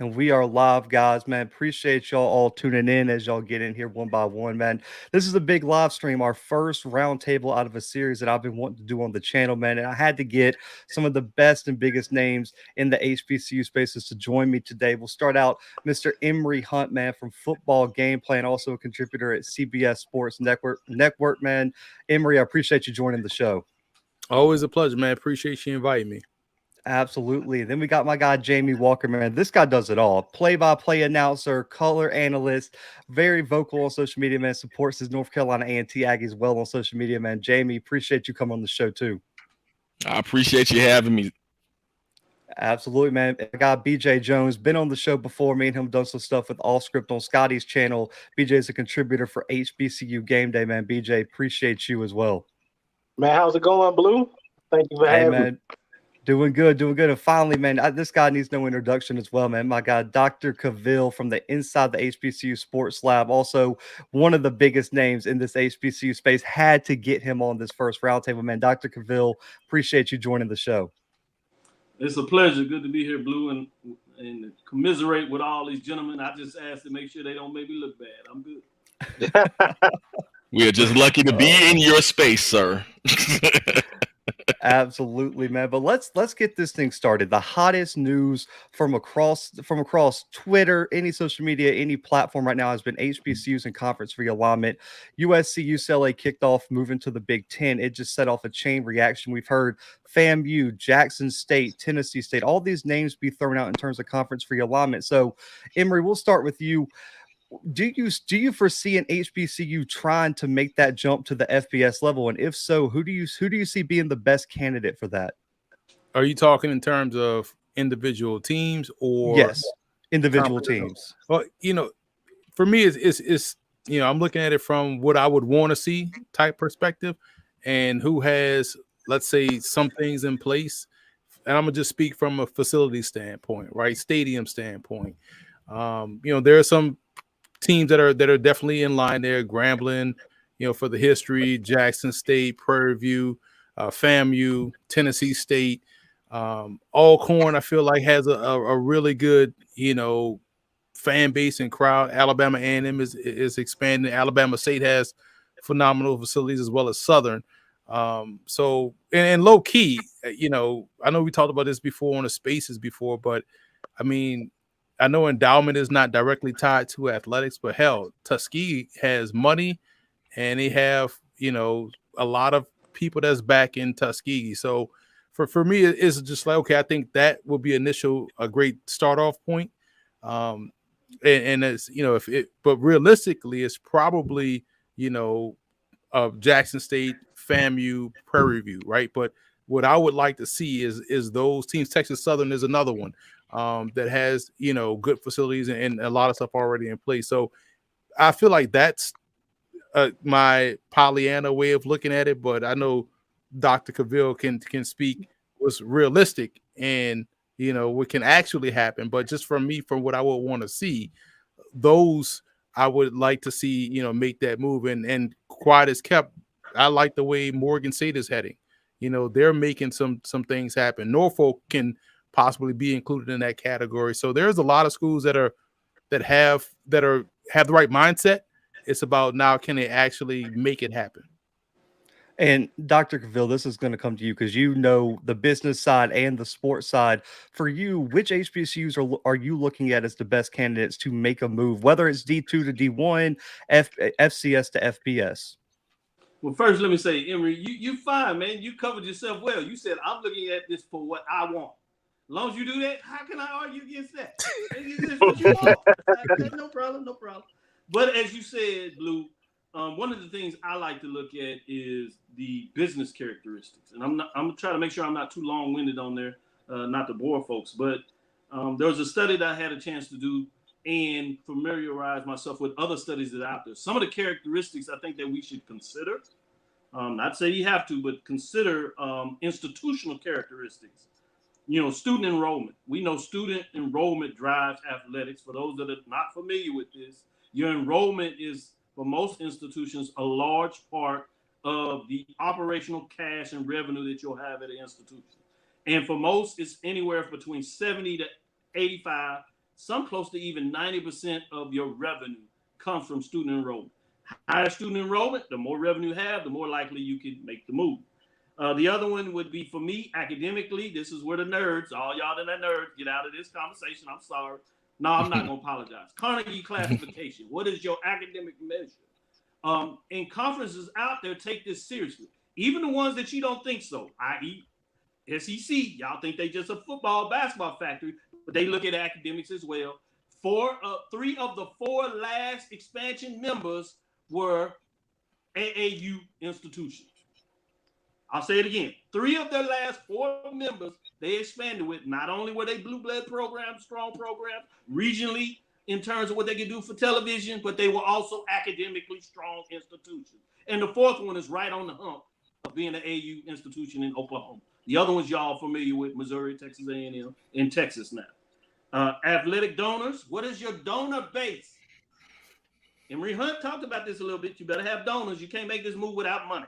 And we are live, guys, man. Appreciate y'all all tuning in as y'all get in here one by one, man. This is a big live stream, our first roundtable out of a series that I've been wanting to do on the channel, man. And I had to get some of the best and biggest names in the HBCU spaces to join me today. We'll start out Mr. Emory Hunt, man, from Football Gameplay and also a contributor at CBS Sports Network, man. Emory, I appreciate you joining the show. Always a pleasure, man. Appreciate you inviting me. Absolutely. Then we got my guy, Jamie Walker, man. This guy does it all. Play-by-play announcer, color analyst, very vocal on social media, man. Supports his North Carolina A&T Aggies well on social media, man. Jamie, appreciate you coming on the show, too. I appreciate you having me. Absolutely, man. I got BJ Jones, been on the show before. Me and him done some stuff with All Script on Scotty's channel. BJ is a contributor for HBCU Game Day, man. BJ, appreciate you as well. Man, how's it going, Blue? Thank you for having me. Doing good. And finally, man, this guy needs no introduction as well, man. My guy, Dr. Cavil from the Inside the HBCU Sports Lab, also one of the biggest names in this HBCU space. Had to get him on this first roundtable, man. Dr. Cavil, appreciate you joining the show. It's a pleasure. Good to be here, Blue, and commiserate with all these gentlemen. I just asked to make sure they don't make me look bad. I'm good. We are just lucky to be in your space, sir. Absolutely, man. But let's get this thing started. The hottest news from across Twitter, any social media, any platform right now has been HBCUs and conference realignment. USC, UCLA kicked off moving to the Big Ten. It just set off a chain reaction. We've heard FAMU, Jackson State, Tennessee State, all these names be thrown out in terms of conference realignment. So, Emory, we'll start with you. Do you foresee an HBCU trying to make that jump to the FBS level? And if so, who do you see being the best candidate for that? Are you talking in terms of individual teams or yes, individual teams? Well, for me, it's I'm looking at it from what I would want to see type perspective, and who has, let's say, some things in place. And I'm gonna just speak from a facility standpoint, right? Stadium standpoint. There are some teams that are definitely in line there. Grambling, for the history, Jackson State, Prairie View, FAMU, Tennessee State, Alcorn. I feel like has a really good fan base and crowd. Alabama A&M is expanding. Alabama State has phenomenal facilities as well as Southern. So and low key, I know we talked about this before on the spaces before, but I mean, I know endowment is not directly tied to athletics, but hell, Tuskegee has money and they have, a lot of people that's back in Tuskegee. So for me, it's just like, okay, I think that will be a great start off point. And it's, but realistically, it's probably, Jackson State, FAMU, Prairie View, right? But what I would like to see is those teams. Texas Southern is another one that has, good facilities and a lot of stuff already in place. So I feel like that's my Pollyanna way of looking at it. But I know Dr. Cavil can speak what's realistic and, what can actually happen. But just from what I would want to see, those I would like to see, make that move. And quiet as kept, I like the way Morgan State is heading. They're making some things happen. Norfolk can possibly be included in that category. So there's a lot of schools that have the right mindset. It's about now, can they actually make it happen? And Dr. Cavil, this is going to come to you because the business side and the sports side. For you, which HBCUs are you looking at as the best candidates to make a move, whether it's D2 to D1, FCS to FBS? Well, first, let me say, Emory, you fine, man. You covered yourself well. You said, I'm looking at this for what I want. As long as you do that, how can I argue against that? It's what you want. No problem. But as you said, Blue, one of the things I like to look at is the business characteristics. And I'm trying to make sure I'm not too long-winded on there, not to bore folks. But there was a study that I had a chance to do and familiarize myself with other studies that are out there. Some of the characteristics I think that we should consider, not say you have to, but consider institutional characteristics. Student enrollment. We know student enrollment drives athletics. For those that are not familiar with this, your enrollment is, for most institutions, a large part of the operational cash and revenue that you'll have at an institution. And for most, it's anywhere between 70 to 85, some close to even 90% of your revenue comes from student enrollment. Higher student enrollment, the more revenue you have, the more likely you can make the move. The other one would be, for me, academically. This is where the nerds, all y'all that are nerds, get out of this conversation. I'm sorry. No, I'm not going to apologize. Carnegie classification. What is your academic measure? And conferences out there take this seriously. Even the ones that you don't think so, i.e. SEC, y'all think they just a football, basketball factory, but they look at academics as well. 3 of the 4 last expansion members were AAU institutions. I'll say it again. 3 of their last 4 members they expanded with. Not only were they blue blood programs, strong programs, regionally in terms of what they could do for television, but they were also academically strong institutions. And the 4th one is right on the hump of being an AU institution in Oklahoma. The other ones y'all familiar with, Missouri, Texas A&M, and Texas now. Athletic donors. What is your donor base? Emory Hunt talked about this a little bit. You better have donors. You can't make this move without money.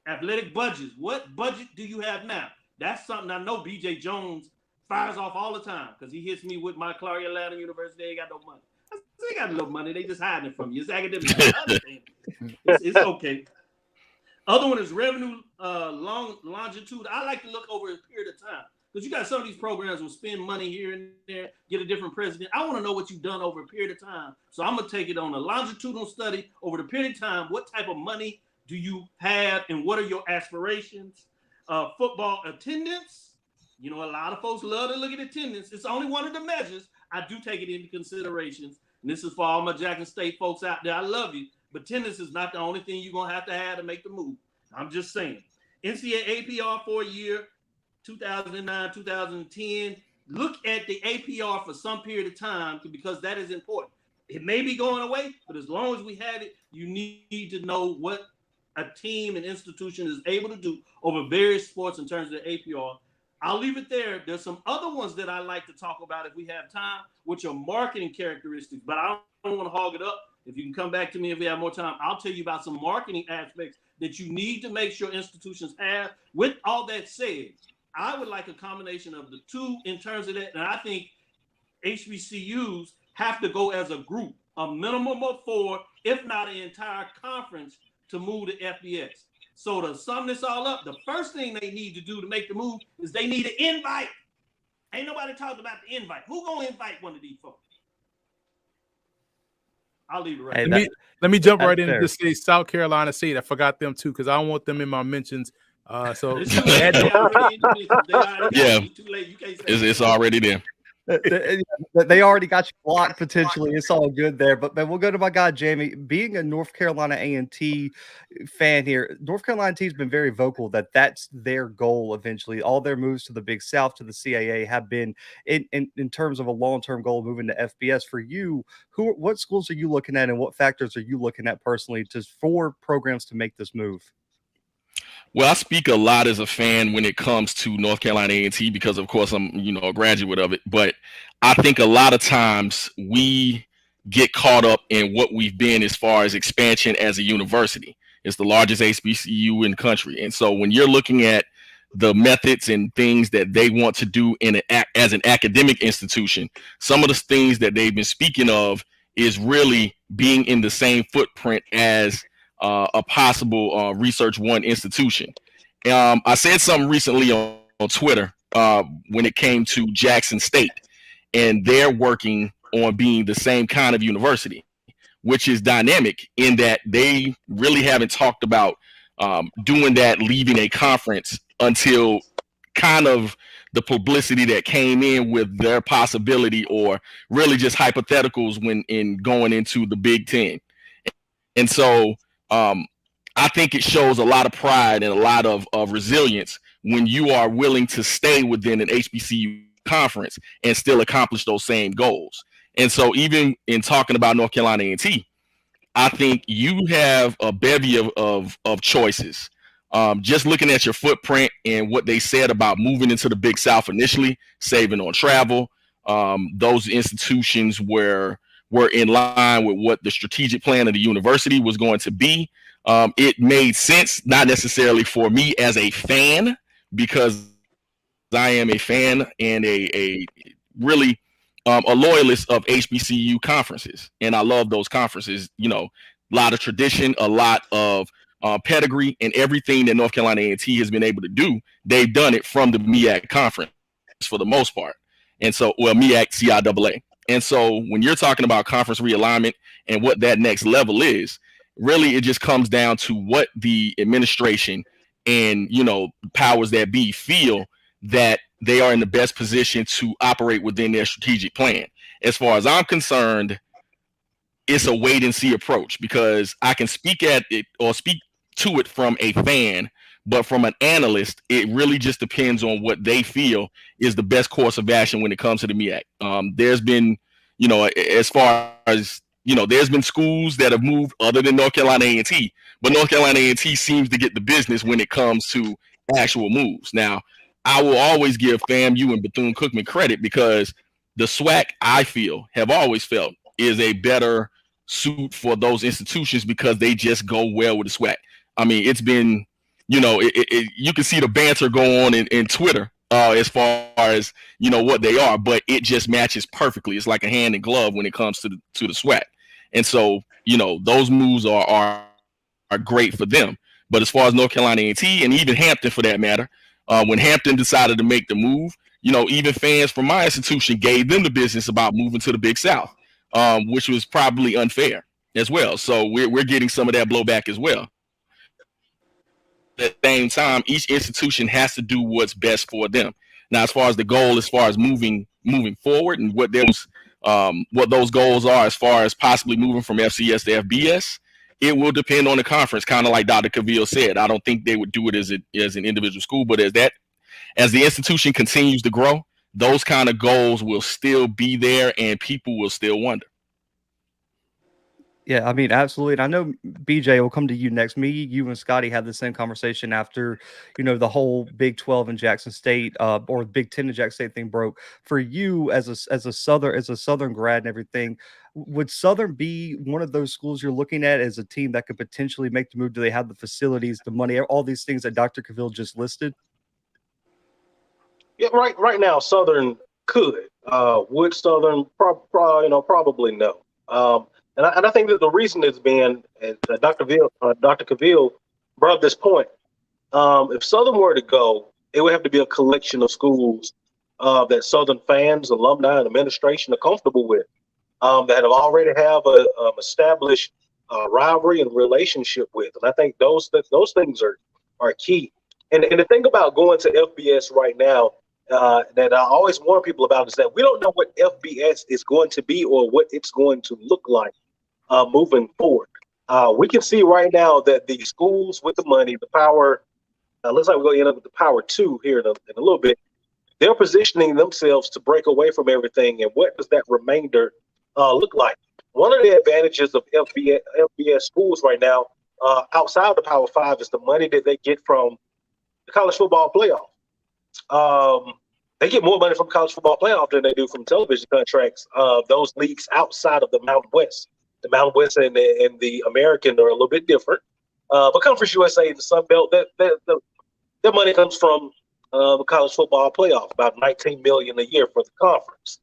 Athletic budgets. What budget do you have now? That's something I know BJ Jones fires off all the time because he hits me with my Clark Atlanta University. They ain't got no money. I said, they got no money. They just hiding it from you. It's academic. It's okay. Other one is revenue longitude. I like to look over a period of time because you got some of these programs will spend money here and there, get a different president. I want to know what you've done over a period of time. So I'm going to take it on a longitudinal study over the period of time. What type of money do you have and what are your aspirations? Football attendance. You know, a lot of folks love to look at attendance. It's only one of the measures. I do take it into considerations. And this is for all my Jackson State folks out there. I love you. But attendance is not the only thing you're going to have to make the move. I'm just saying. NCAA APR for a year, 2009, 2010. Look at the APR for some period of time because that is important. It may be going away, but as long as we have it, you need to know what a team and institution is able to do over various sports in terms of the APR. I'll leave it there. There's some other ones that I like to talk about if we have time, which are marketing characteristics, but I don't want to hog it up. If you can come back to me if we have more time, I'll tell you about some marketing aspects that you need to make sure institutions have. With all that said, I would like a combination of the two in terms of that. And I think HBCUs have to go as a group, a minimum of 4, if not an entire conference, to move to FBS. So to sum this all up, the first thing they need to do to make the move is they need an invite. Ain't nobody talked about the invite. Who gonna invite one of these folks? I'll leave it right there. Let me jump right in and just say South Carolina State. I forgot them too because I don't want them in my mentions. So it's too late. Too late. You can't say it's already there. They already got you blocked potentially. It's all good there. But we'll go to my guy Jamie. Being a North Carolina A&T fan here, North Carolina T has been very vocal that that's their goal eventually. All their moves to the Big South, to the CAA, have been in terms of a long-term goal moving to FBS. For you, what schools are you looking at, and what factors are you looking at personally for programs to make this move? Well, I speak a lot as a fan when it comes to North Carolina A&T because, of course, I'm a graduate of it. But I think a lot of times we get caught up in what we've been as far as expansion as a university. It's the largest HBCU in the country. And so when you're looking at the methods and things that they want to do as an academic institution, some of the things that they've been speaking of is really being in the same footprint as a possible Research One institution. I said something recently on Twitter when it came to Jackson State, and they're working on being the same kind of university, which is dynamic in that they really haven't talked about doing that, leaving a conference until kind of the publicity that came in with their possibility or really just hypotheticals when in going into the Big Ten. And so I think it shows a lot of pride and a lot of resilience when you are willing to stay within an HBCU conference and still accomplish those same goals. And so even in talking about North Carolina A&T, I think you have a bevy of choices. Just looking at your footprint and what they said about moving into the Big South initially, saving on travel, those institutions were in line with what the strategic plan of the university was going to be. It made sense, not necessarily for me as a fan, because I am a fan and a really a loyalist of HBCU conferences, and I love those conferences. You know, a lot of tradition, a lot of pedigree, and everything that North Carolina A&T has been able to do, they've done it from the MEAC conference for the most part. And so, well, MEAC CIAA. And so when you're talking about conference realignment and what that next level is, really it just comes down to what the administration and, you know, powers that be feel that they are in the best position to operate within their strategic plan. As far as I'm concerned, it's a wait and see approach, because I can speak at it or speak to it from a fan, but from an analyst, it really just depends on what they feel is the best course of action when it comes to the MEAC. There's been, you know, as far as, you know, there's been schools that have moved other than North Carolina A&T, but North Carolina A&T seems to get the business when it comes to actual moves. Now, I will always give FAMU and Bethune-Cookman credit, because the SWAC, I feel, have always felt is a better suit for those institutions, because they just go well with the SWAC. I mean, it's been, you know, you can see the banter go on in Twitter as far as, you know, what they are, but it just matches perfectly. It's like a hand in glove when it comes to the SWAC. And so, you know, those moves are great for them. But as far as North Carolina A&T and even Hampton for that matter, when Hampton decided to make the move, you know, even fans from my institution gave them the business about moving to the Big South, which was probably unfair as well. So we're getting some of that blowback as well. At the same time, each institution has to do what's best for them. Now, as far as the goal, as far as moving forward and what those goals are, as far as possibly moving from FCS to FBS, it will depend on the conference. Kind of like Dr. Cavil said, I don't think they would do it as an individual school, but as the institution continues to grow, those kind of goals will still be there, and people will still wonder. Yeah, I mean, absolutely. And I know, BJ, will come to you next. You and Scotty had the same conversation after, you know, the whole Big 12 and Jackson State or Big 10 and Jackson State thing broke. For you as a Southern grad and everything, would Southern be one of those schools you're looking at as a team that could potentially make the move? Do they have the facilities, the money, all these things that Dr. Cavil just listed? Yeah, right now, Southern could. Would Southern probably no. And I think that the reason has been, Dr. Cavil brought up this point. If Southern were to go, it would have to be a collection of schools that Southern fans, alumni, and administration are comfortable with, that have already have a established rivalry and relationship with. And I think those things are key. And the thing about going to FBS right now, that I always warn people about, is that we don't know what FBS is going to be or what it's going to look like moving forward. We can see right now that the schools with the money, the power, looks like we're going to end up with the power 2 here in a little bit. They're positioning themselves to break away from everything. And what does that remainder look like? One of the advantages of FBS schools right now, outside the Power 5, is the money that they get from the college football playoff. They get more money from college football playoff than they do from television contracts. Those leagues outside of the Mountain West. The Mountain West and the American are a little bit different. But Conference USA and the Sun Belt, their money comes from the college football playoff, about $19 million a year for the conference.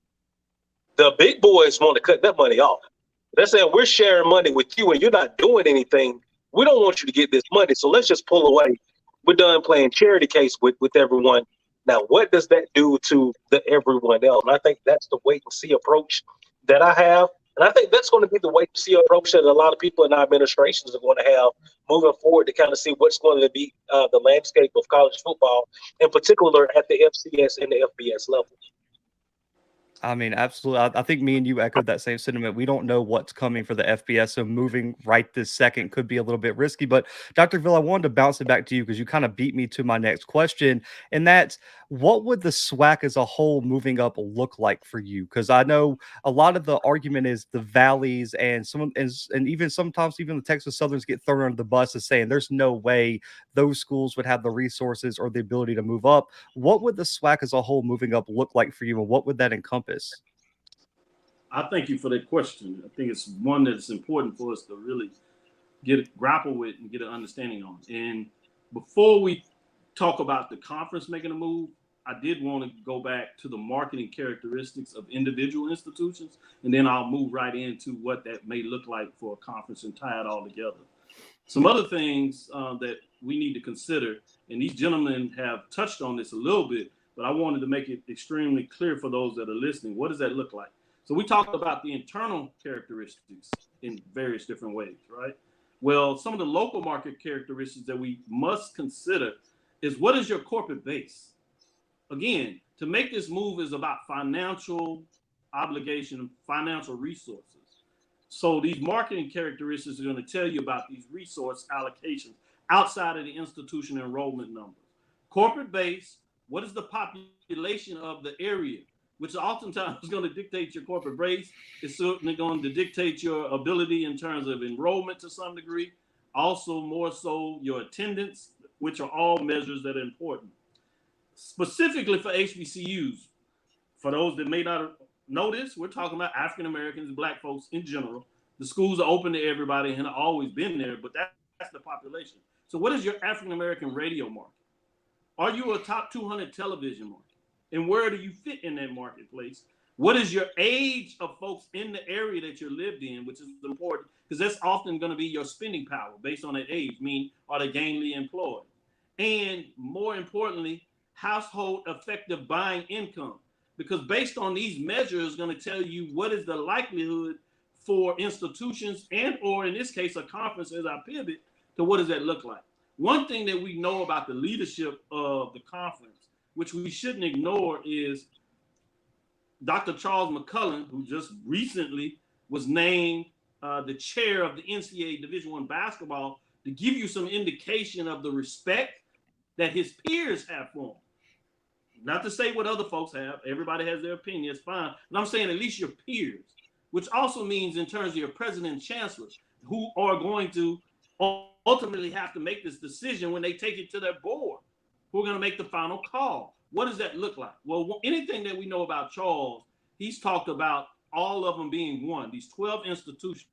The big boys want to cut that money off. They're saying, we're sharing money with you and you're not doing anything. We don't want you to get this money, so let's just pull away. We're done playing charity case with everyone. Now, what does that do to everyone else? And I think that's the wait and see approach that I have. And I think that's going to be the wait and see approach that a lot of people in our administrations are going to have moving forward, to kind of see what's going to be the landscape of college football, in particular at the FCS and the FBS level. I mean, absolutely. I think me and you echoed that same sentiment. We don't know what's coming for the FBS, so moving right this second could be a little bit risky. But Dr. Ville, I wanted to bounce it back to you because you kind of beat me to my next question, and that's, what would the SWAC as a whole moving up look like for you? Because I know a lot of the argument is the valleys and even sometimes even the Texas Southerns get thrown under the bus as saying there's no way those schools would have the resources or the ability to move up. What would the SWAC as a whole moving up look like for you, and what would that encompass? I thank you for that question. I think it's one that's important for us to really grapple with and get an understanding on. And before we talk about the conference making a move, I did want to go back to the marketing characteristics of individual institutions, and then I'll move right into what that may look like for a conference and tie it all together. Some other things that we need to consider, and these gentlemen have touched on this a little bit, but I wanted to make it extremely clear for those that are listening. What does that look like? So we talked about the internal characteristics in various different ways, right? Well, some of the local market characteristics that we must consider is, what is your corporate base? Again, to make this move is about financial obligation, financial resources. So these marketing characteristics are going to tell you about these resource allocations outside of the institution enrollment numbers. Corporate base, what is the population of the area, which oftentimes is going to dictate your corporate base. It's certainly going to dictate your ability in terms of enrollment to some degree. Also, more so, your attendance, which are all measures that are important. Specifically for HBCUs, for those that may not know this, we're talking about African Americans, Black folks in general. The schools are open to everybody and have always been there, but that's the population. So what is your African American radio market? Are you a top 200 television market? And where do you fit in that marketplace? What is your age of folks in the area that you lived in, which is important, because that's often going to be your spending power based on that age, meaning are they gainfully employed? And more importantly, household effective buying income, because based on these measures, going to tell you what is the likelihood for institutions and, or in this case, a conference, as I pivot to what does that look like? One thing that we know about the leadership of the conference, which we shouldn't ignore, is Dr. Charles McCullen, who just recently was named the chair of the NCAA Division I basketball, to give you some indication of the respect that his peers have for him. Not to say what other folks have. Everybody has their opinion. It's fine. But I'm saying at least your peers, which also means in terms of your president and chancellors, who are going to ultimately have to make this decision when they take it to their board, who are going to make the final call. What does that look like? Well, anything that we know about Charles, he's talked about all of them being one, these 12 institutions.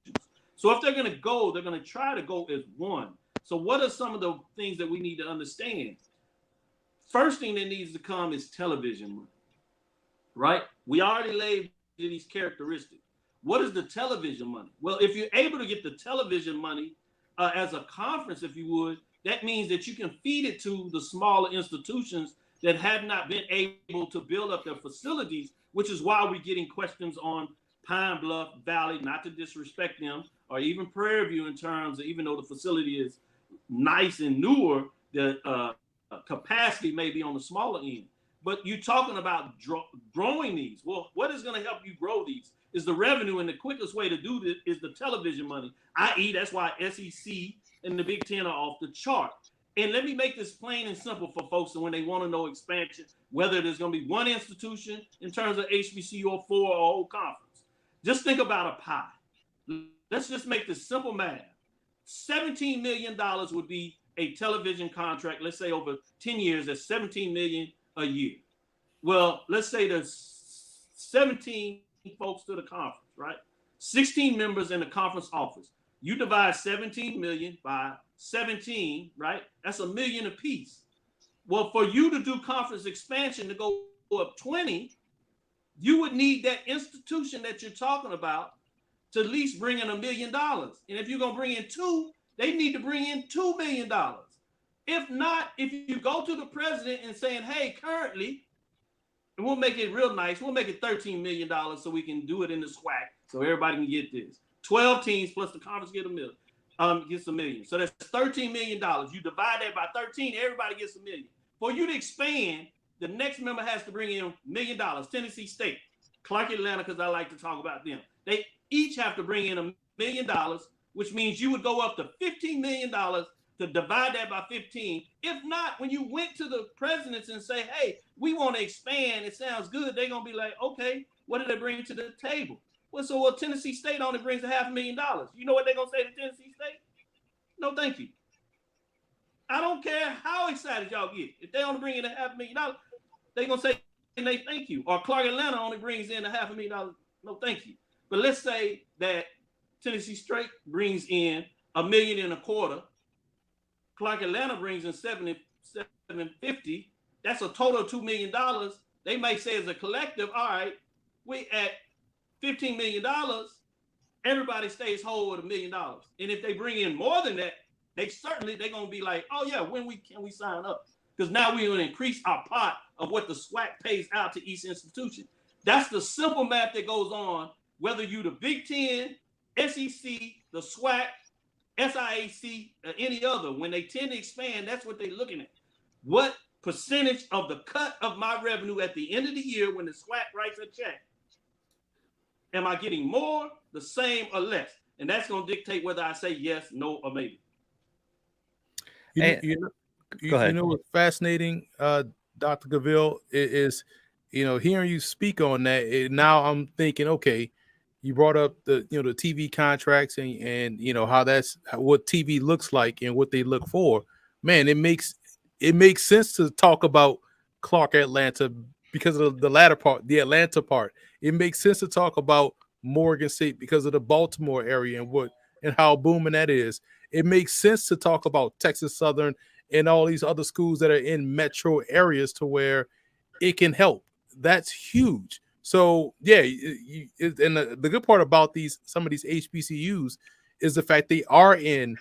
So if they're going to go, they're going to try to go as one. So what are some of the things that we need to understand? First thing that needs to come is television money, right? We already laid these characteristics. What is the television money? Well, if you're able to get the television money as a conference, if you would, that means that you can feed it to the smaller institutions that have not been able to build up their facilities, which is why we're getting questions on Pine Bluff Valley, not to disrespect them, or even Prairie View in terms of, even though the facility is nice and newer, the capacity may be on the smaller end. But you're talking about growing these. Well, what is going to help you grow these is the revenue, and the quickest way to do this is the television money, i.e. that's why SEC and the Big Ten are off the chart. And let me make this plain and simple for folks, and when they want to know expansion, whether there's going to be one institution in terms of HBCU or 4 or whole conference. Just think about a pie. Let's just make this simple math. $17 million would be a television contract, let's say over 10 years, that's $17 million a year. Well, let's say there's 17 folks to the conference, right? 16 members in the conference office. You divide 17 million by 17, right? That's $1 million a piece. Well, for you to do conference expansion to go up 20, you would need that institution that you're talking about to at least bring in $1 million. And if you're going to bring in 2, they need to bring in $2 million. If not, if you go to the president and saying, hey, currently, and we'll make it real nice, we'll make it $13 million so we can do it in the SWAC so everybody can get this. 12 teams plus the conference gets $1 million. So that's $13 million. You divide that by 13, everybody gets $1 million. For you to expand, the next member has to bring in $1 million. Tennessee State, Clark Atlanta, because I like to talk about them. They each have to bring in $1 million, which means you would go up to $15 million to divide that by 15. If not, when you went to the presidents and say, hey, we want to expand, it sounds good, they're going to be like, okay, what do they bring to the table? Well, Tennessee State only brings $500,000. You know what they're going to say to Tennessee State? No, thank you. I don't care how excited y'all get. If they only bring in $500,000, they're going to say, they thank you. Or Clark Atlanta only brings in $500,000. No, thank you. But let's say that Tennessee State brings in $1.25 million. Clark Atlanta brings in $750,000. that's a total of $2 million. They may say as a collective, all right, we at $15 million, everybody stays whole with $1 million. And if they bring in more than that, they're gonna be like, oh yeah, can we sign up? Because now we're gonna increase our pot of what the SWAC pays out to each institution. That's the simple math that goes on, whether you the Big Ten, SEC, the SWAC, SIAC, or any other. When they tend to expand, that's what they're looking at. What percentage of the cut of my revenue at the end of the year when the SWAC writes a check, am I getting more, the same, or less? And that's going to dictate whether I say yes, no, or maybe. You know what's fascinating, Dr. Cavil, is hearing you speak on that. Now I'm thinking, okay, you brought up the TV contracts and how that's what TV looks like and what they look for. Man, it makes sense to talk about Clark Atlanta because of the latter part, the Atlanta part. It makes sense to talk about Morgan State because of the Baltimore area and how booming that is. It makes sense to talk about Texas Southern and all these other schools that are in metro areas to where it can help. That's huge. So yeah, and the good part about some of these HBCUs is the fact they are in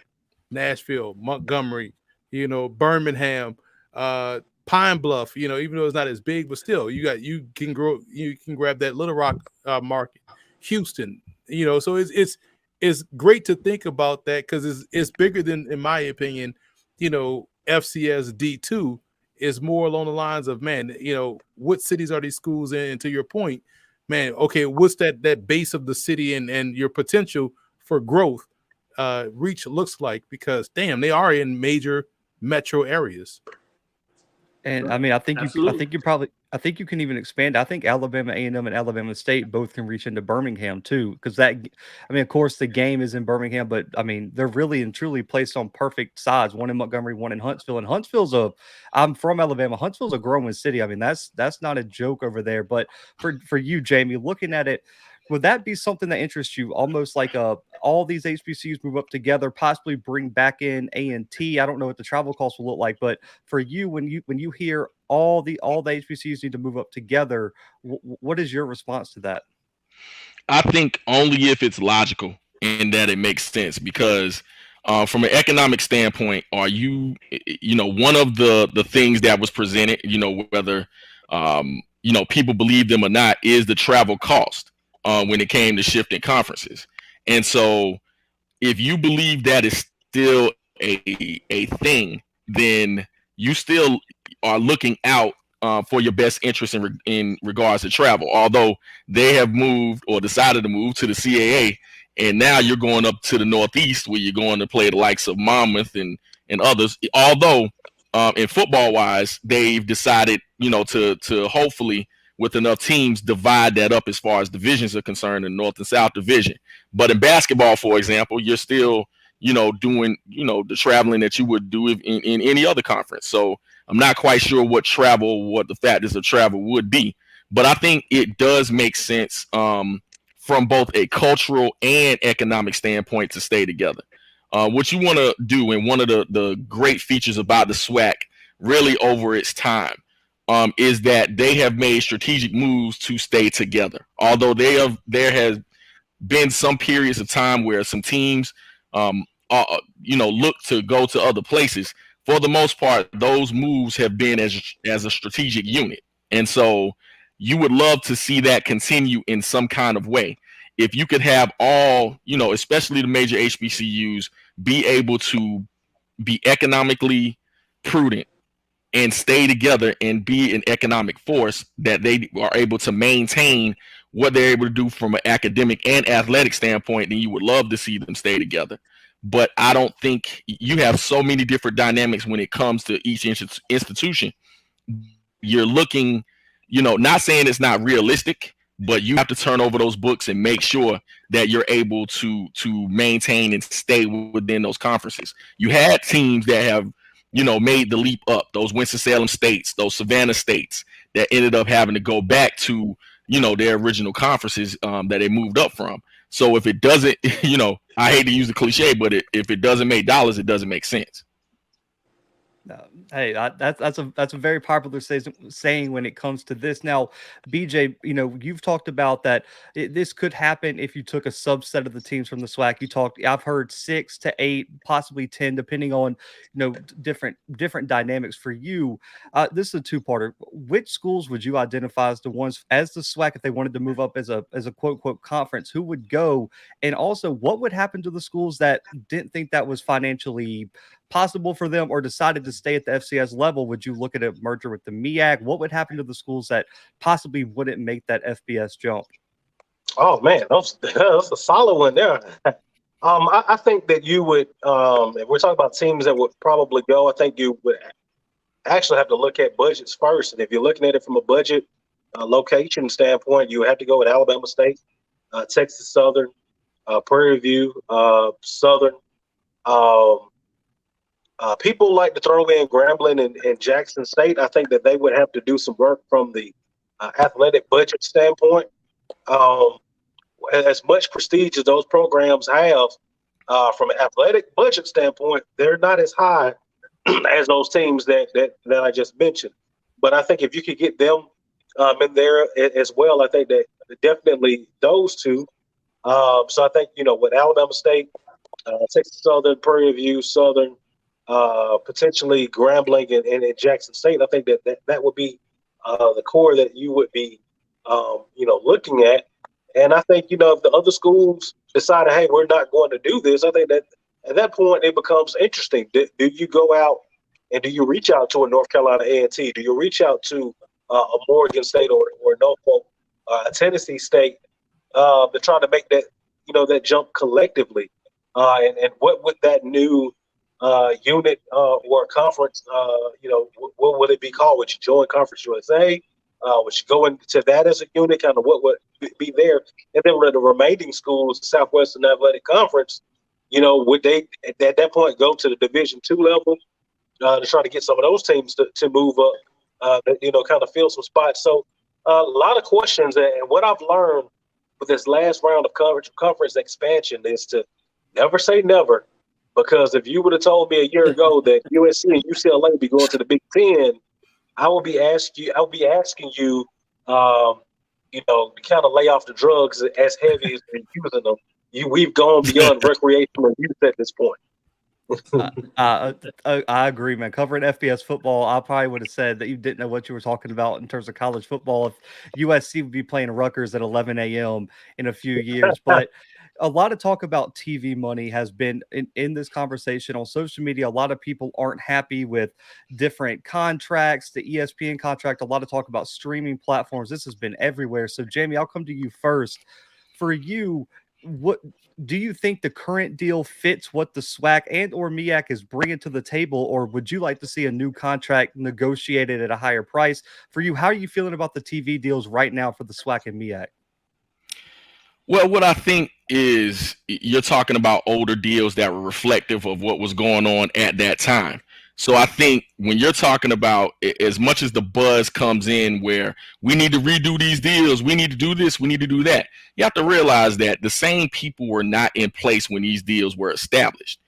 Nashville, Montgomery, Birmingham, Pine Bluff. Even though it's not as big, but still, you can grab that Little Rock market, Houston. So it's great to think about that because it's bigger than, in my opinion, FCS D2 is more along the lines of, man, what cities are these schools in? And to your point, man, okay, what's that base of the city and your potential for growth reach looks like? Because damn, they are in major metro areas. And I mean, I think you can even expand. I think Alabama A&M and Alabama State both can reach into Birmingham too, because of course, the game is in Birmingham, but I mean, they're really and truly placed on perfect sides. One in Montgomery, one in Huntsville, and I'm from Alabama. Huntsville's a growing city. I mean, that's not a joke over there. But for you, Jamie, looking at it, would that be something that interests you? Almost like all these HBCUs move up together, possibly bring back in A&T. I don't know what the travel costs will look like, but for you, when you hear all the HBCUs need to move up together, what is your response to that? I think only if it's logical and that it makes sense, because from an economic standpoint, are you one of the things that was presented, whether people believe them or not, is the travel cost. When it came to shifting conferences. And so if you believe that is still a thing, then you still are looking out for your best interest in regards to travel. Although they have moved or decided to move to the CAA, and now you're going up to the Northeast where you're going to play the likes of Monmouth and others. Although in football wise, they've decided, to hopefully with enough teams divide that up as far as divisions are concerned, in North and South division. But in basketball, for example, you're still, doing, the traveling that you would do in any other conference. So I'm not quite sure what the factors of travel would be, but I think it does make sense from both a cultural and economic standpoint to stay together. What you want to do, and one of the great features about the SWAC really over its time, is that they have made strategic moves to stay together. Although there has been some periods of time where some teams, look to go to other places. For the most part, those moves have been as a strategic unit. And so you would love to see that continue in some kind of way. If you could have all, especially the major HBCUs, be able to be economically prudent and stay together and be an economic force, that they are able to maintain what they're able to do from an academic and athletic standpoint, then you would love to see them stay together. But I don't think you have so many different dynamics when it comes to each institution. You're looking, not saying it's not realistic, but you have to turn over those books and make sure that you're able to maintain and stay within those conferences. You had teams that have, made the leap up, those Winston-Salem states, those Savannah states, that ended up having to go back to, their original conferences that they moved up from. So if it doesn't, I hate to use the cliche, but if it doesn't make dollars, it doesn't make sense. Hey, that's a very popular saying when it comes to this. Now, BJ, you've talked about that this could happen if you took a subset of the teams from the SWAC. I've heard 6 to 8, possibly 10, depending on different dynamics for you. This is a two-parter. Which schools would you identify as the ones as the SWAC if they wanted to move up as a quote unquote conference? Who would go, and also what would happen to the schools that didn't think that was financially possible for them or decided to stay at the FCS level? Would you look at a merger with the MEAC? What would happen to the schools that possibly wouldn't make that FBS jump? Oh man, that's a solid one there. I think that you would, if we're talking about teams that would probably go, I think you would actually have to look at budgets first. And if you're looking at it from a budget location standpoint, you have to go with Alabama State, Texas Southern, Prairie View, Southern. People like to throw in Grambling and Jackson State. I think that they would have to do some work from the athletic budget standpoint. As much prestige as those programs have, from an athletic budget standpoint, they're not as high as those teams that I just mentioned. But I think if you could get them in there as well, I think that definitely those two. So I think, with Alabama State, Texas Southern, Prairie View, Southern, potentially Grambling and Jackson State, I think that would be the core that you would be, looking at. And I think, if the other schools decided, hey, we're not going to do this, I think that at that point it becomes interesting. Do you go out and do you reach out to a North Carolina A&T? Do you reach out to a Morgan State or Norfolk, a Tennessee State, to try to make that, that jump collectively? And what would that new unit or conference, what would it be called? Would you join Conference USA? Would you go into that as a unit? Kind of what would be there? And then the remaining schools, the Southwestern Athletic Conference, would they at that point go to the Division II level to try to get some of those teams to move up, kind of fill some spots? So a lot of questions. And what I've learned with this last round of conference expansion is to never say never. Because if you would have told me a year ago that USC and UCLA would be going to the Big Ten, I would be asking you, to kind of lay off the drugs as heavy as you're using them. We've gone beyond recreational use at this point. I agree, man. Covering FBS football, I probably would have said that you didn't know what you were talking about in terms of college football if USC would be playing Rutgers at 11 a.m. in a few years. But a lot of talk about TV money has been in this conversation on social media. A lot of people aren't happy with different contracts, the ESPN contract, a lot of talk about streaming platforms. This has been everywhere. So, Jamie, I'll come to you first. For you, what do you think the current deal fits what the SWAC and or MEAC is bringing to the table, or would you like to see a new contract negotiated at a higher price? For you, how are you feeling about the TV deals right now for the SWAC and MEAC? Well, what I think is you're talking about older deals that were reflective of what was going on at that time. So I think when you're talking about, as much as the buzz comes in where we need to redo these deals, we need to do this, we need to do that, you have to realize that the same people were not in place when these deals were established.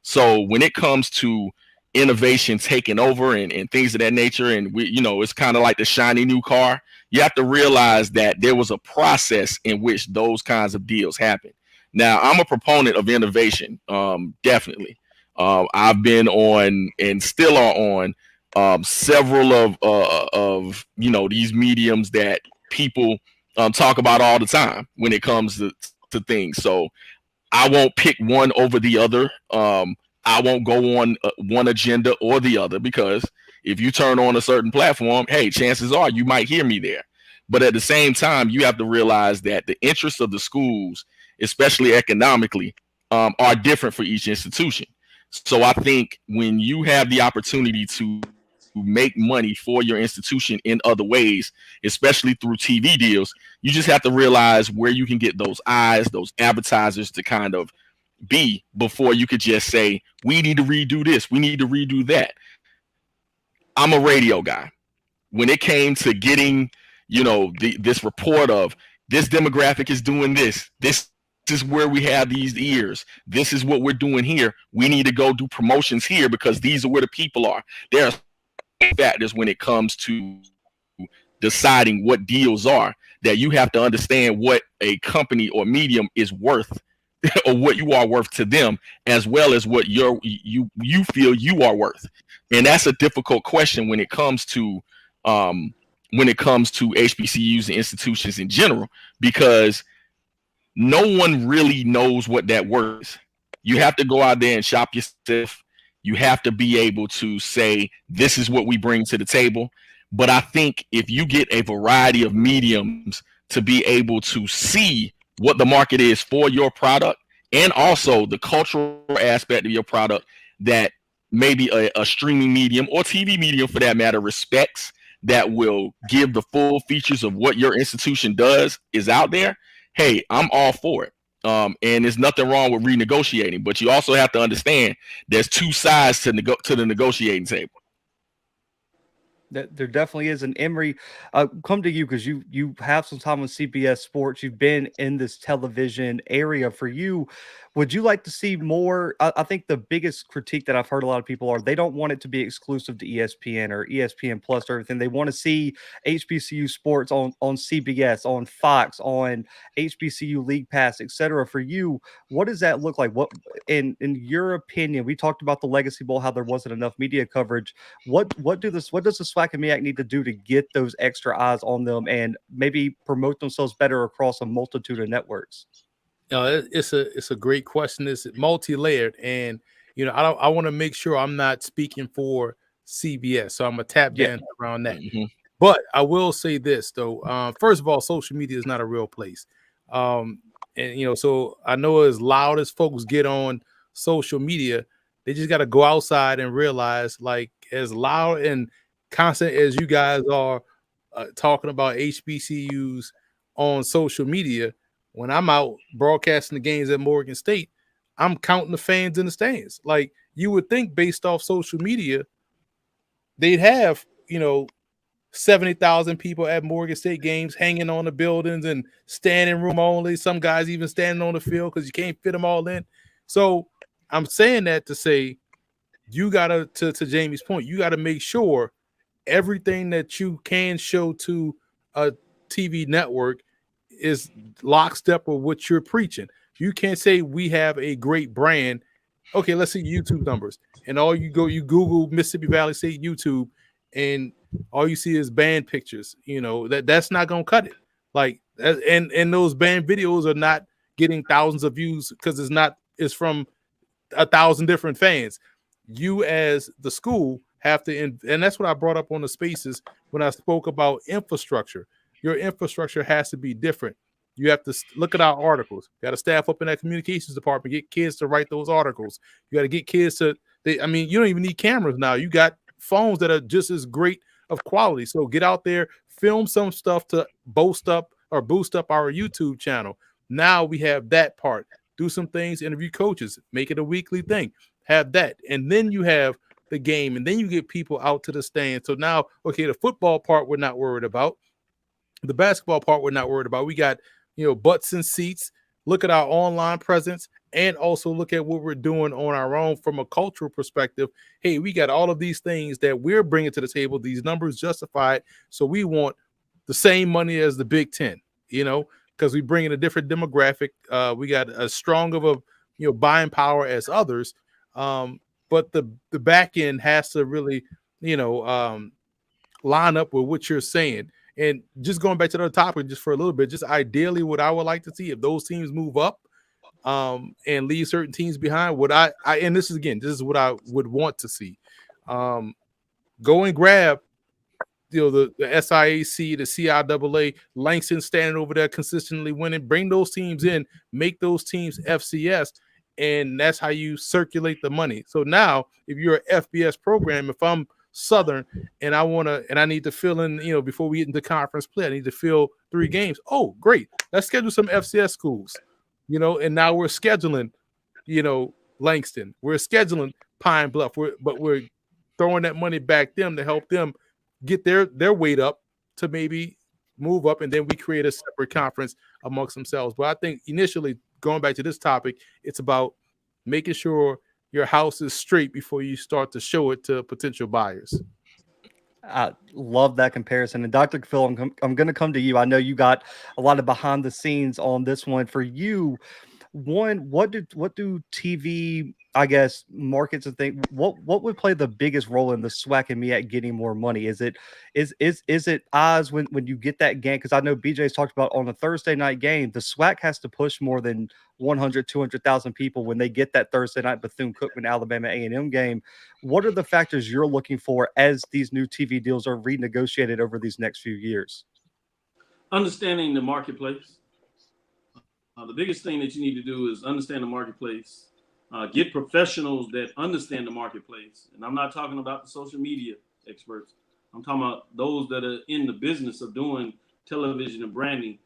So when it comes to innovation taking over and things of that nature, and it's kind of like the shiny new car, you have to realize that there was a process in which those kinds of deals happen. Now, I'm a proponent of innovation, definitely. I've been on and still are on several of these mediums that people talk about all the time when it comes to things. So I won't pick one over the other. I won't go on one agenda or the other, because if you turn on a certain platform, hey, chances are you might hear me there. But at the same time, you have to realize that the interests of the schools, especially economically, are different for each institution. So I think when you have the opportunity to make money for your institution in other ways, especially through TV deals, you just have to realize where you can get those eyes, those advertisers to kind of be before you could just say, we need to redo this, we need to redo that. I'm a radio guy. When it came to getting, this report of this demographic is doing this is where we have these ears. This is what we're doing here. We need to go do promotions here because these are where the people are. There are factors when it comes to deciding what deals are that you have to understand what a company or medium is worth or what you are worth to them, as well as what you feel you are worth. And that's a difficult question when it comes to HBCUs and institutions in general, because no one really knows what that worth is. You have to go out there and shop yourself. You have to be able to say, this is what we bring to the table. But I think if you get a variety of mediums to be able to see what the market is for your product, and also the cultural aspect of your product that maybe a streaming medium or TV medium for that matter respects, that will give the full features of what your institution does is out there, hey, I'm all for it. And there's nothing wrong with renegotiating, but you also have to understand there's two sides to the negotiating table. There definitely is. And Emory, come to you because you have some time with CBS Sports. You've been in this television area. For you, would you like to see more? I think the biggest critique that I've heard a lot of people are they don't want it to be exclusive to ESPN or ESPN Plus or everything. They want to see HBCU sports on CBS, on Fox, on HBCU League Pass, etc. For you, what does that look like? What, in your opinion, we talked about the Legacy Bowl, how there wasn't enough media coverage. What does the SWAC and MEAC need to do to get those extra eyes on them and maybe promote themselves better across a multitude of networks? It's a great question. It's multi-layered, and I want to make sure I'm not speaking for CBS, so I'm gonna tap dance around that. Mm-hmm. But I will say this though. First of all, social media is not a real place, and so I know as loud as folks get on social media, they just got to go outside and realize, like, as loud and constant as you guys are talking about HBCUs on social media, when I'm out broadcasting the games at Morgan State, I'm counting the fans in the stands. Like, you would think based off social media, they'd have, 70,000 people at Morgan State games hanging on the buildings and standing room only. Some guys even standing on the field because you can't fit them all in. So I'm saying that to say, you got to Jamie's point, you got to make sure everything that you can show to a TV network is lockstep with what you're preaching. You can't say we have a great brand. Okay, let's see YouTube numbers. And you Google Mississippi Valley State YouTube, and all you see is band pictures. That's not gonna cut it. Like, and those band videos are not getting thousands of views because it's from 1,000 different fans. You as the school have to, and that's what I brought up on the spaces when I spoke about infrastructure. Your infrastructure has to be different. You have to look at our articles. You got to staff up in that communications department, get kids to write those articles. You got to get kids to, you don't even need cameras now. You got phones that are just as great of quality. So get out there, film some stuff to boost up our YouTube channel. Now we have that part. Do some things, interview coaches, make it a weekly thing. Have that. And then you have the game, and then you get people out to the stand. So now, okay, the football part we're not worried about. The basketball part we're not worried about. We got, butts and seats. Look at our online presence, and also look at what we're doing on our own from a cultural perspective. Hey, we got all of these things that we're bringing to the table. These numbers justify it. So we want the same money as the Big Ten, because we bring in a different demographic. We got as strong of a, buying power as others. But the back end has to really, line up with what you're saying. And just going back to the topic just for a little bit, just ideally what I would like to see if those teams move up and leave certain teams behind, and this is what I would want to see. Go and grab, the SIAC, the CIAA, Langston standing over there consistently winning, bring those teams in, make those teams FCS, and that's how you circulate the money. So now if you're an FBS program, if I'm Southern and I need to fill in, before we get into conference play, I need to fill 3 games. Oh, great. Let's schedule some FCS schools, and now we're scheduling, Langston. We're scheduling Pine Bluff. We're throwing that money back them to help them get their weight up to maybe move up, and then we create a separate conference amongst themselves. But I think initially going back to this topic, it's about making sure your house is straight before you start to show it to potential buyers. I love that comparison. And Dr. Phil, I'm going to come to you. I know you got a lot of behind the scenes on this one. For you, what do TV, I guess, markets and things, what would play the biggest role in the SWAC and MEAC getting more money? Is it eyes when you get that game? Because I know BJ's talked about on a Thursday night game, the SWAC has to push more than 100, 200,000 people when they get that Thursday night Bethune-Cookman, Alabama A&M game. What are the factors you're looking for as these new TV deals are renegotiated over these next few years? Understanding the marketplace. The biggest thing that you need to do is understand the marketplace. Get professionals that understand the marketplace. And I'm not talking about the social media experts. I'm talking about those that are in the business of doing television and branding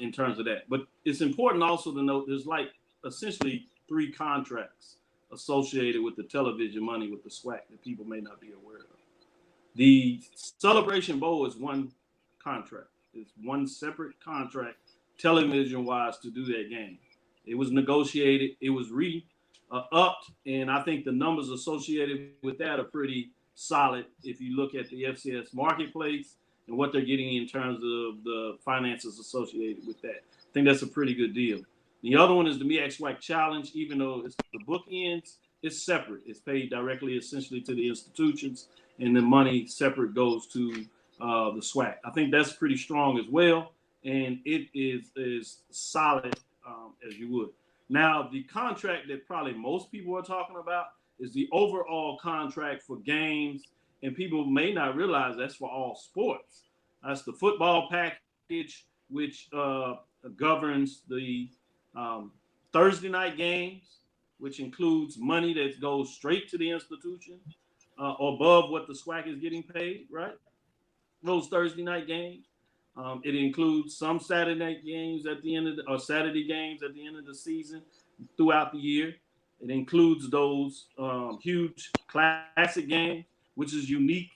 in terms of that. But it's important also to note there's like essentially 3 contracts associated with the television money with the SWAC that people may not be aware of. The Celebration Bowl is one contract. It's one separate contract television-wise to do that game. It was negotiated. It was upped, and I think the numbers associated with that are pretty solid if you look at the FCS marketplace and what they're getting in terms of the finances associated with that. I think that's a pretty good deal. The other one is the MEAC SWAC Challenge. Even though it's the bookends, it's separate. It's paid directly, essentially, to the institutions, and the money separate goes to the SWAC. I think that's pretty strong as well, and it is solid as you would. Now, the contract that probably most people are talking about is the overall contract for games, and people may not realize that's for all sports. That's the football package, which governs the Thursday night games, which includes money that goes straight to the institution above what the SWAC is getting paid, right? Those Thursday night games. It includes some Saturday night games at the end of or Saturday games at the end of the season throughout the year. It includes those huge classic games, which is unique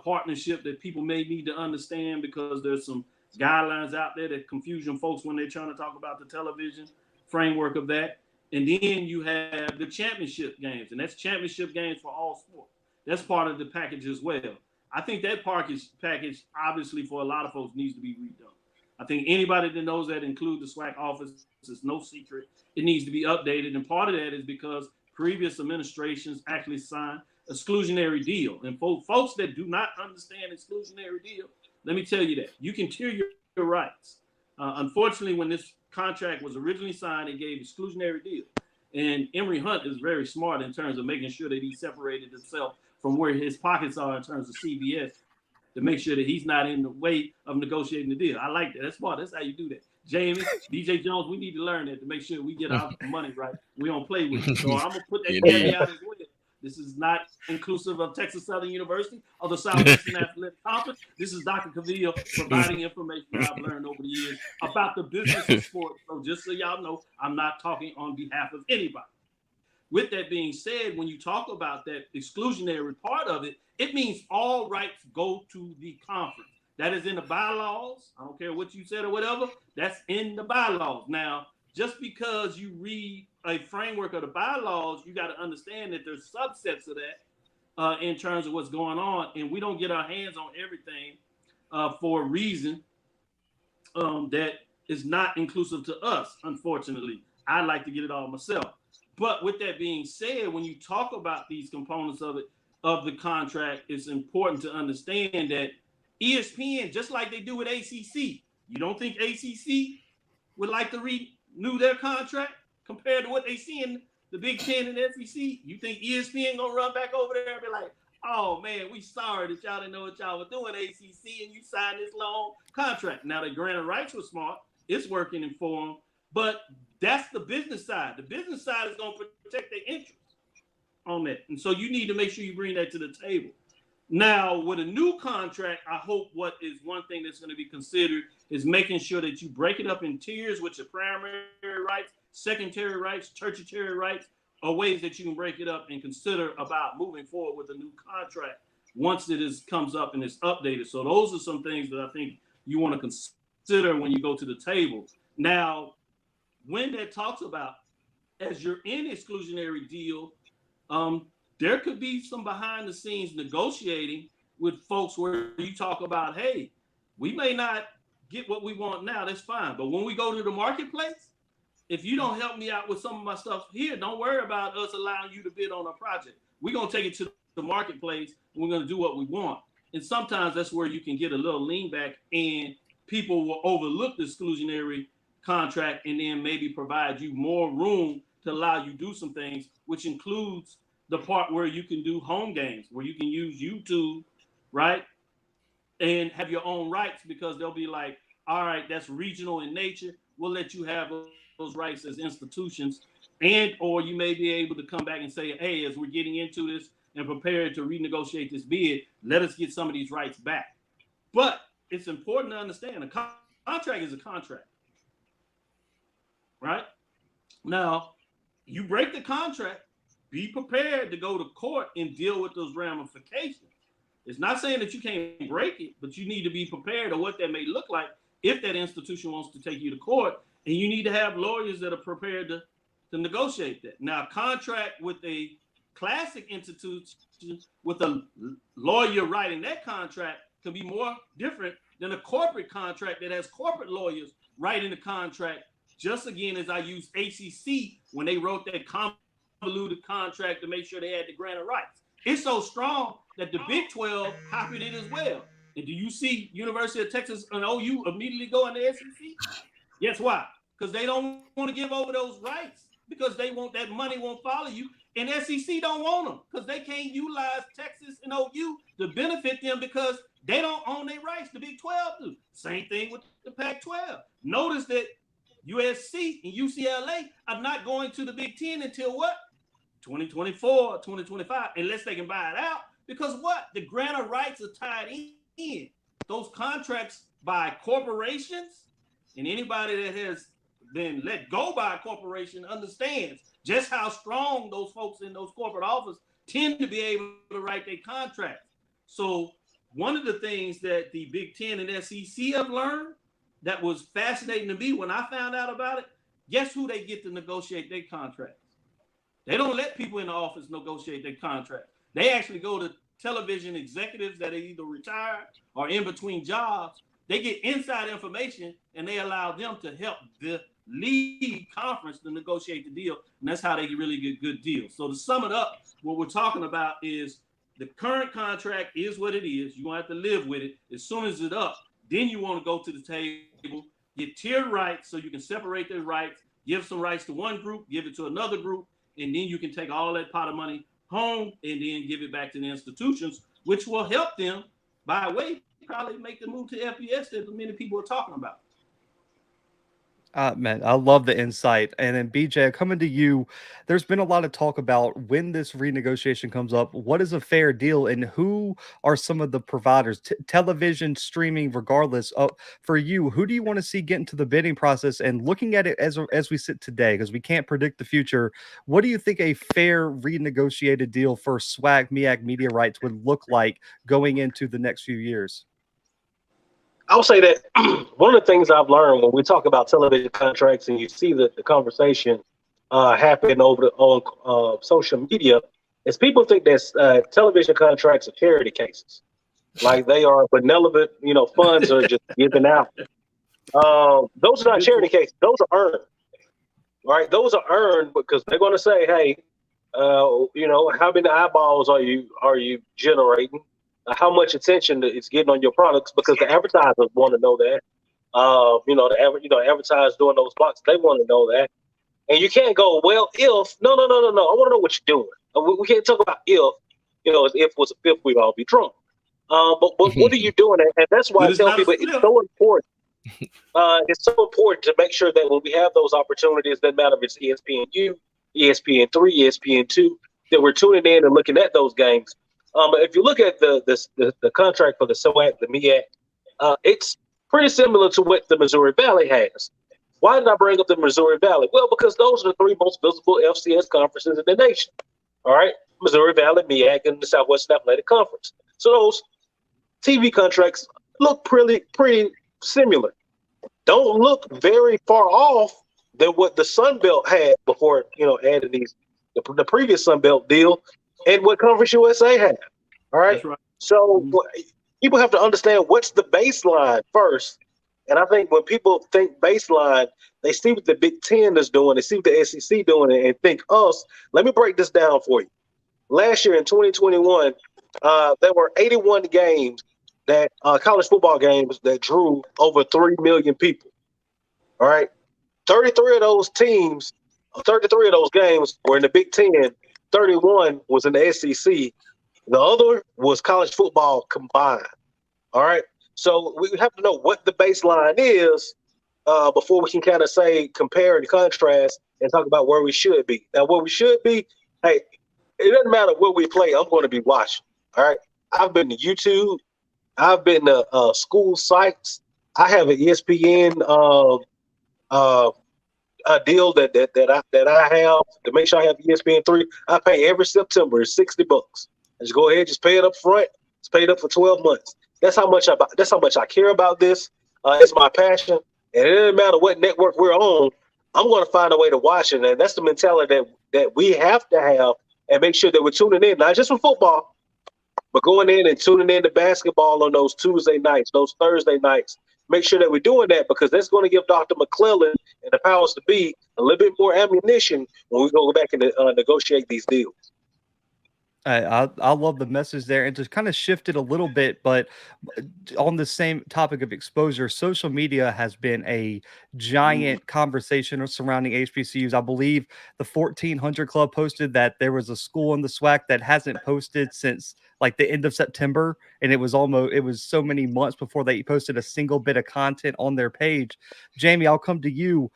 partnership that people may need to understand because there's some guidelines out there that confusion folks when they're trying to talk about the television framework of that. And then you have the championship games, and that's championship games for all sports. That's part of the package as well. I think that package, obviously, for a lot of folks, needs to be redone. I think anybody that knows that, include the SWAC office, it's no secret. It needs to be updated, and part of that is because previous administrations actually signed exclusionary deal. And for folks that do not understand exclusionary deal, let me tell you that. You can tier your rights. Unfortunately, when this contract was originally signed, it gave exclusionary deal. And Emory Hunt is very smart in terms of making sure that he separated himself from where his pockets are in terms of CBS to make sure that he's not in the way of negotiating the deal. I like that. That's smart. That's how you do that. Jamie, DJ Jones, we need to learn that to make sure we get our money right. We don't play with it. So I'm going to put that caveat as well. This is not inclusive of Texas Southern University or the Southwestern Athletic Conference. This is Dr. Cavil providing information that I've learned over the years about the business of sports. So just so y'all know, I'm not talking on behalf of anybody. With that being said, when you talk about that exclusionary part of it, it means all rights go to the conference. That is in the bylaws. I don't care what you said or whatever. That's in the bylaws. Now, just because you read a framework of the bylaws, you got to understand that there's subsets of that in terms of what's going on. And we don't get our hands on everything for a reason that is not inclusive to us, unfortunately. I like to get it all myself. But with that being said, when you talk about these components of it, of the contract, it's important to understand that ESPN, just like they do with ACC, you don't think ACC would like to renew their contract compared to what they see in the Big Ten and SEC? You think ESPN gonna run back over there and be like, oh man, we sorry that y'all didn't know what y'all were doing, ACC, and you signed this long contract. Now the granted rights were smart, it's working for them, but that's the business side. The business side is gonna protect their interests on that. And so you need to make sure you bring that to the table. Now, with a new contract, I hope what is one thing that's going to be considered is making sure that you break it up in tiers, which are primary rights, secondary rights, tertiary rights, or ways that you can break it up and consider about moving forward with a new contract once it comes up and it's updated. So those are some things that I think you want to consider when you go to the table. Now, when that talks about, as you're in exclusionary deal, there could be some behind the scenes negotiating with folks where you talk about, hey, we may not get what we want now, that's fine. But when we go to the marketplace, if you don't help me out with some of my stuff here, don't worry about us allowing you to bid on a project. We're going to take it to the marketplace and we're going to do what we want. And sometimes that's where you can get a little lean back and people will overlook the exclusionary contract and then maybe provide you more room to allow you to do some things, which includes the part where you can do home games, where you can use YouTube, right? And have your own rights, because they'll be like, all right, that's regional in nature. We'll let you have those rights as institutions. And, or you may be able to come back and say, hey, as we're getting into this and prepared to renegotiate this bid, let us get some of these rights back. But it's important to understand a contract is a contract, right? Now, you break the contract, be prepared to go to court and deal with those ramifications. It's not saying that you can't break it, but you need to be prepared of what that may look like if that institution wants to take you to court, and you need to have lawyers that are prepared to negotiate that. Now, contract with a classic institution with a lawyer writing that contract can be more different than a corporate contract that has corporate lawyers writing the contract. Just again, as I use ACC when they wrote that convoluted contract to make sure they had the grant of rights. It's so strong that the Big 12 copied it as well. And do you see University of Texas and OU immediately go in the SEC? Guess why? Because they don't want to give over those rights, because they want that money won't follow you. And SEC don't want them because they can't utilize Texas and OU to benefit them because they don't own their rights. The Big 12 do. Same thing with the Pac-12. Notice that USC and UCLA are not going to the Big 10 until what? 2024, 2025, unless they can buy it out. Because what? The grant of rights are tied in. Those contracts by corporations, and anybody that has been let go by a corporation understands just how strong those folks in those corporate offices tend to be able to write their contracts. So one of the things that the Big 10 and SEC have learned that was fascinating to me when I found out about it, guess who they get to negotiate their contracts? They don't let people in the office negotiate their contract. They actually go to television executives that are either retired or in between jobs. They get inside information and they allow them to help the lead conference to negotiate the deal. And that's how they really get good deals. So to sum it up, what we're talking about is the current contract is what it is. You're going to have to live with it. As soon as it's up, then you want to go to the table, get tiered rights so you can separate their rights, give some rights to one group, give it to another group, and then you can take all that pot of money home and then give it back to the institutions, which will help them by way, probably make the move to FBS that many people are talking about. Man, I love the insight. And then BJ, coming to you, there's been a lot of talk about when this renegotiation comes up, what is a fair deal and who are some of the providers, television, streaming, regardless. For you, who do you want to see get into the bidding process? And looking at it as we sit today, because we can't predict the future, what do you think a fair renegotiated deal for SWAC, MEAC media rights would look like going into the next few years? I'll say that one of the things I've learned when we talk about television contracts and you see the conversation happen on social media is people think that television contracts are charity cases, like they are benevolent, funds are just given out. Those are not charity cases; those are earned. All right, those are earned because they're going to say, "Hey, how many eyeballs are you generating? How much attention it's getting on your products," because the advertisers want to know that. Advertisers doing those blocks, they want to know that. And you can't go, well, if, no. I want to know what you're doing. We can't talk about if, if was a fifth, we'd all be drunk. But what are you doing? And that's why I tell people it's so important. It's so important to make sure that when we have those opportunities, that matter if it's ESPNU, ESPN3, ESPN2, that we're tuning in and looking at those games. If you look at the contract for the SWAC, the MEAC, it's pretty similar to what the Missouri Valley has. Why did I bring up the Missouri Valley? Well, because those are the three most visible FCS conferences in the nation. All right, Missouri Valley, MEAC, and the Southwestern Athletic Conference. So those TV contracts look pretty similar. Don't look very far off than what the Sun Belt had before, adding the previous Sun Belt deal, and what Conference USA had. All right. That's right. So people have to understand what's the baseline first. And I think when people think baseline, they see what the Big Ten is doing, they see what the SEC doing, and think us. Let me break this down for you. Last year in 2021, there were 81 games that college football games that drew over 3 million people. All right. 33 of those teams, 33 of those games were in the Big Ten. 31 was in the SEC. The other was college football combined. All right. So we have to know what the baseline is before we can kind of say compare and contrast and talk about where we should be. Now, where we should be, hey, it doesn't matter where we play. I'm going to be watching. All right. I've been to YouTube. I've been to school sites. I have an ESPN a deal that I have to make sure I have ESPN3. I pay every September. It's $60. I just go ahead, just pay it up front. It's paid up for 12 months. That's how much I care about this. It's my passion, and it doesn't matter what network we're on. I'm going to find a way to watch it, and that's the mentality that we have to have, and make sure that we're tuning in, not just for football, but going in and tuning in to basketball on those Tuesday nights, those Thursday nights. Make sure that we're doing that, because that's going to give Dr. McClellan and the powers to be a little bit more ammunition when we go back and negotiate these deals. I love the message there, and to kind of shift it a little bit, but on the same topic of exposure, social media has been a giant conversation surrounding HBCUs. I believe the 1400 Club posted that there was a school in the SWAC that hasn't posted since like the end of September, and it was so many months before they posted a single bit of content on their page. Jamie, I'll come to you.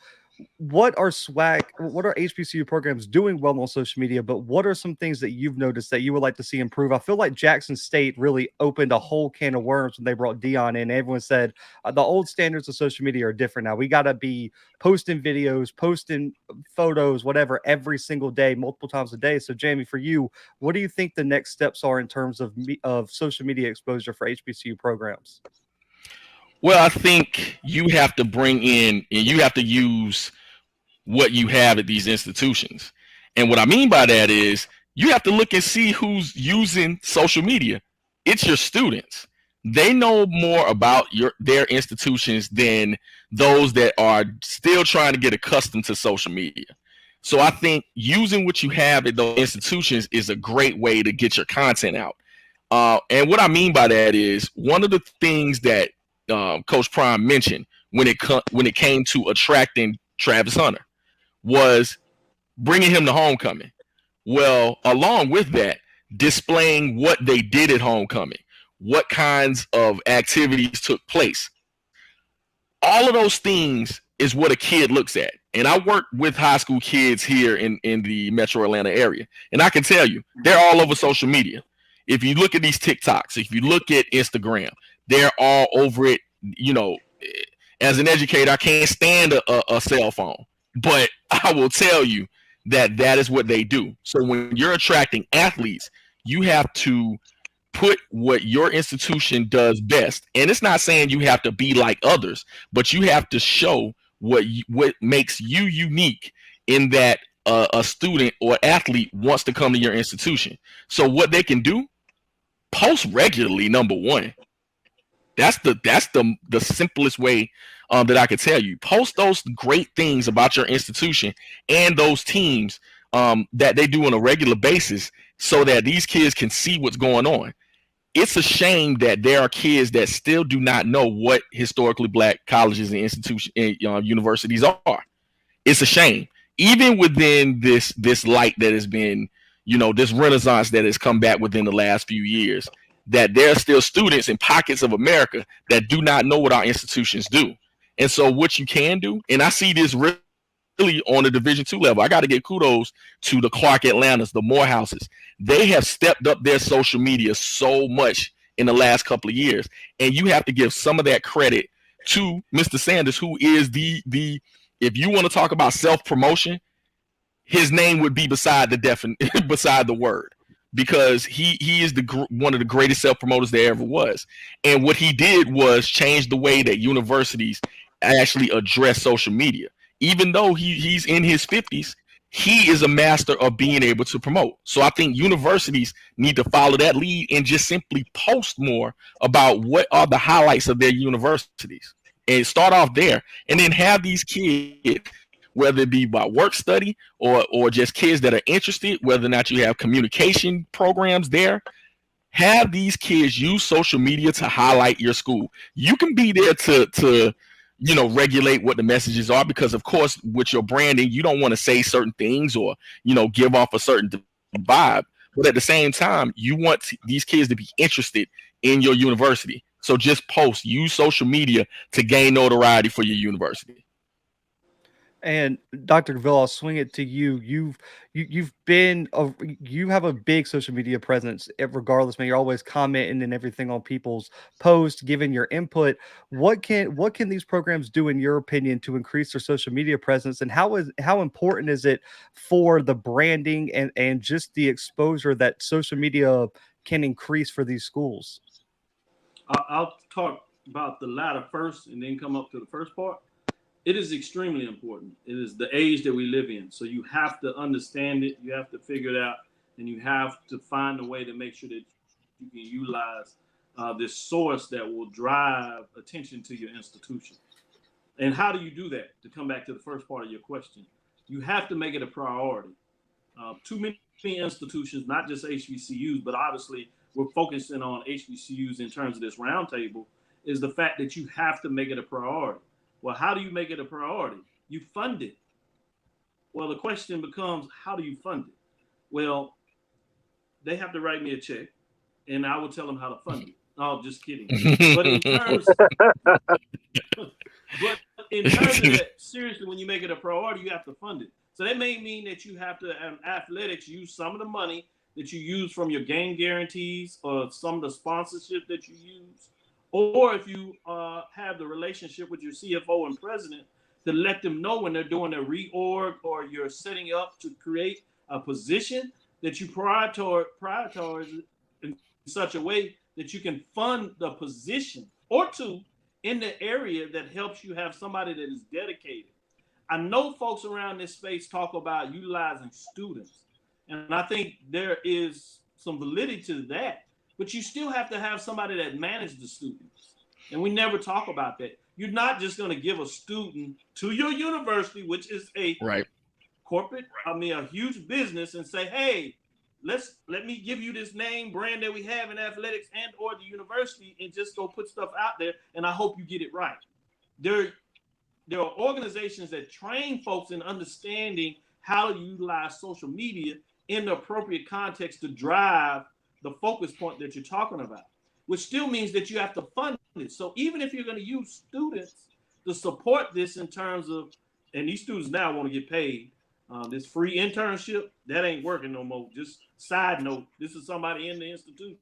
What are HBCU programs doing well on social media, but what are some things that you've noticed that you would like to see improve? I feel like Jackson State really opened a whole can of worms when they brought Dion in. Everyone said the old standards of social media are different now. We got to be posting videos, posting photos, whatever, every single day, multiple times a day. So Jamie, for you, what do you think the next steps are in terms of social media exposure for HBCU programs? Well, I think you have to bring in and you have to use what you have at these institutions. And what I mean by that is you have to look and see who's using social media. It's your students. They know more about their institutions than those that are still trying to get accustomed to social media. So I think using what you have at those institutions is a great way to get your content out. And what I mean by that is one of the things that Coach Prime mentioned when it came to attracting Travis Hunter was bringing him to homecoming. Well, along with that, displaying what they did at homecoming, what kinds of activities took place. All of those things is what a kid looks at. And I work with high school kids here in the Metro Atlanta area. And I can tell you, they're all over social media. If you look at these TikToks, if you look at Instagram, they're all over it. You know, as an educator, I can't stand a cell phone, but I will tell you that is what they do. So when you're attracting athletes, you have to put what your institution does best. And it's not saying you have to be like others, but you have to show what makes you unique in that a student or athlete wants to come to your institution. So what they can do, post regularly, number one. That's the simplest way that I could tell you. Post those great things about your institution and those teams that they do on a regular basis so that these kids can see what's going on. It's a shame that there are kids that still do not know what historically Black colleges and institutions and universities are. It's a shame. Even within this light that has been, this renaissance that has come back within the last few years, that there are still students in pockets of America that do not know what our institutions do. And so what you can do, and I see this really on the Division II level, I got to give kudos to the Clark Atlantas, the Morehouses. They have stepped up their social media so much in the last couple of years. And you have to give some of that credit to Mr. Sanders, who is the if you want to talk about self-promotion, his name would be beside the word. Because he is one of the greatest self-promoters there ever was. And what he did was change the way that universities actually address social media. even though he's in his 50s, he is a master of being able to promote. So I think universities need to follow that lead and just simply post more about what are the highlights of their universities and start off there, and then have these kids, whether it be by work study or just kids that are interested, whether or not you have communication programs there, have these kids use social media to highlight your school. You can be there to regulate what the messages are, because of course with your branding, you don't want to say certain things or, give off a certain vibe. But at the same time, you want these kids to be interested in your university. So just post, use social media to gain notoriety for your university. And Dr. Cavil, I'll swing it to you. You have a big social media presence, regardless, man. You're always commenting and everything on people's posts, giving your input. What can these programs do, in your opinion, to increase their social media presence? And how important is it for the branding and just the exposure that social media can increase for these schools? I'll talk about the latter first and then come up to the first part. It is extremely important. It is the age that we live in. So you have to understand it. You have to figure it out. And you have to find a way to make sure that you can utilize this source that will drive attention to your institution. And how do you do that? To come back to the first part of your question, you have to make it a priority. Too many institutions, not just HBCUs, but obviously we're focusing on HBCUs in terms of this roundtable, is the fact that you have to make it a priority. Well, how do you make it a priority? You fund it. Well, the question becomes, how do you fund it? Well, they have to write me a check, and I will tell them how to fund it. No, just kidding. But in terms of that, seriously, when you make it a priority, you have to fund it. So that may mean that you have to, athletics, use some of the money that you use from your game guarantees or some of the sponsorship that you use. Or if you have the relationship with your CFO and president, to let them know when they're doing a reorg or you're setting up to create a position, that you prioritize in such a way that you can fund the position or two in the area that helps you have somebody that is dedicated. I know folks around this space talk about utilizing students, and I think there is some validity to that. But you still have to have somebody that manages the students. And we never talk about that. You're not just going to give a student to your university, which is a corporate, a huge business, and say, hey, let me give you this name brand that we have in athletics and or the university, and just go put stuff out there, and I hope you get it right. There are organizations that train folks in understanding how to utilize social media in the appropriate context to drive the focus point that you're talking about, which still means that you have to fund it. So even if you're going to use students to support this in terms of, and these students now want to get paid, this free internship, that ain't working no more. Just side note, this is somebody in the institution.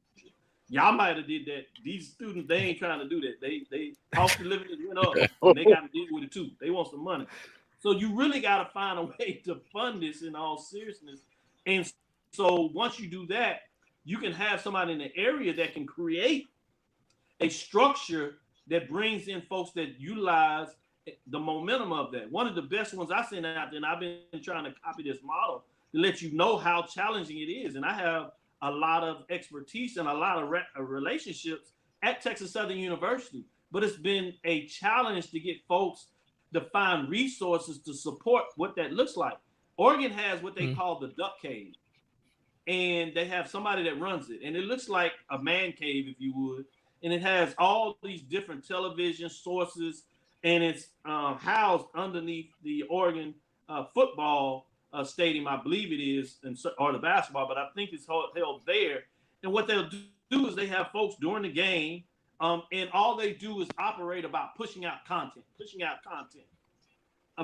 Y'all might have did that. These students, they ain't trying to do that. They cost of living went up, and they got to deal with it too. They want some money. So you really got to find a way to fund this in all seriousness. And so once you do that, you can have somebody in the area that can create a structure that brings in folks that utilize the momentum of that. One of the best ones I've seen out there, and I've been trying to copy this model to let you know how challenging it is. And I have a lot of expertise and a lot of relationships at Texas Southern University, but it's been a challenge to get folks to find resources to support what that looks like. Oregon has what they call the duck cave. And they have somebody that runs it. And it looks like a man cave, if you would. And it has all these different television sources. And it's housed underneath the Oregon football stadium, I believe it is, or the basketball, but I think it's held there. And what they'll do is they have folks during the game, and all they do is operate about pushing out content.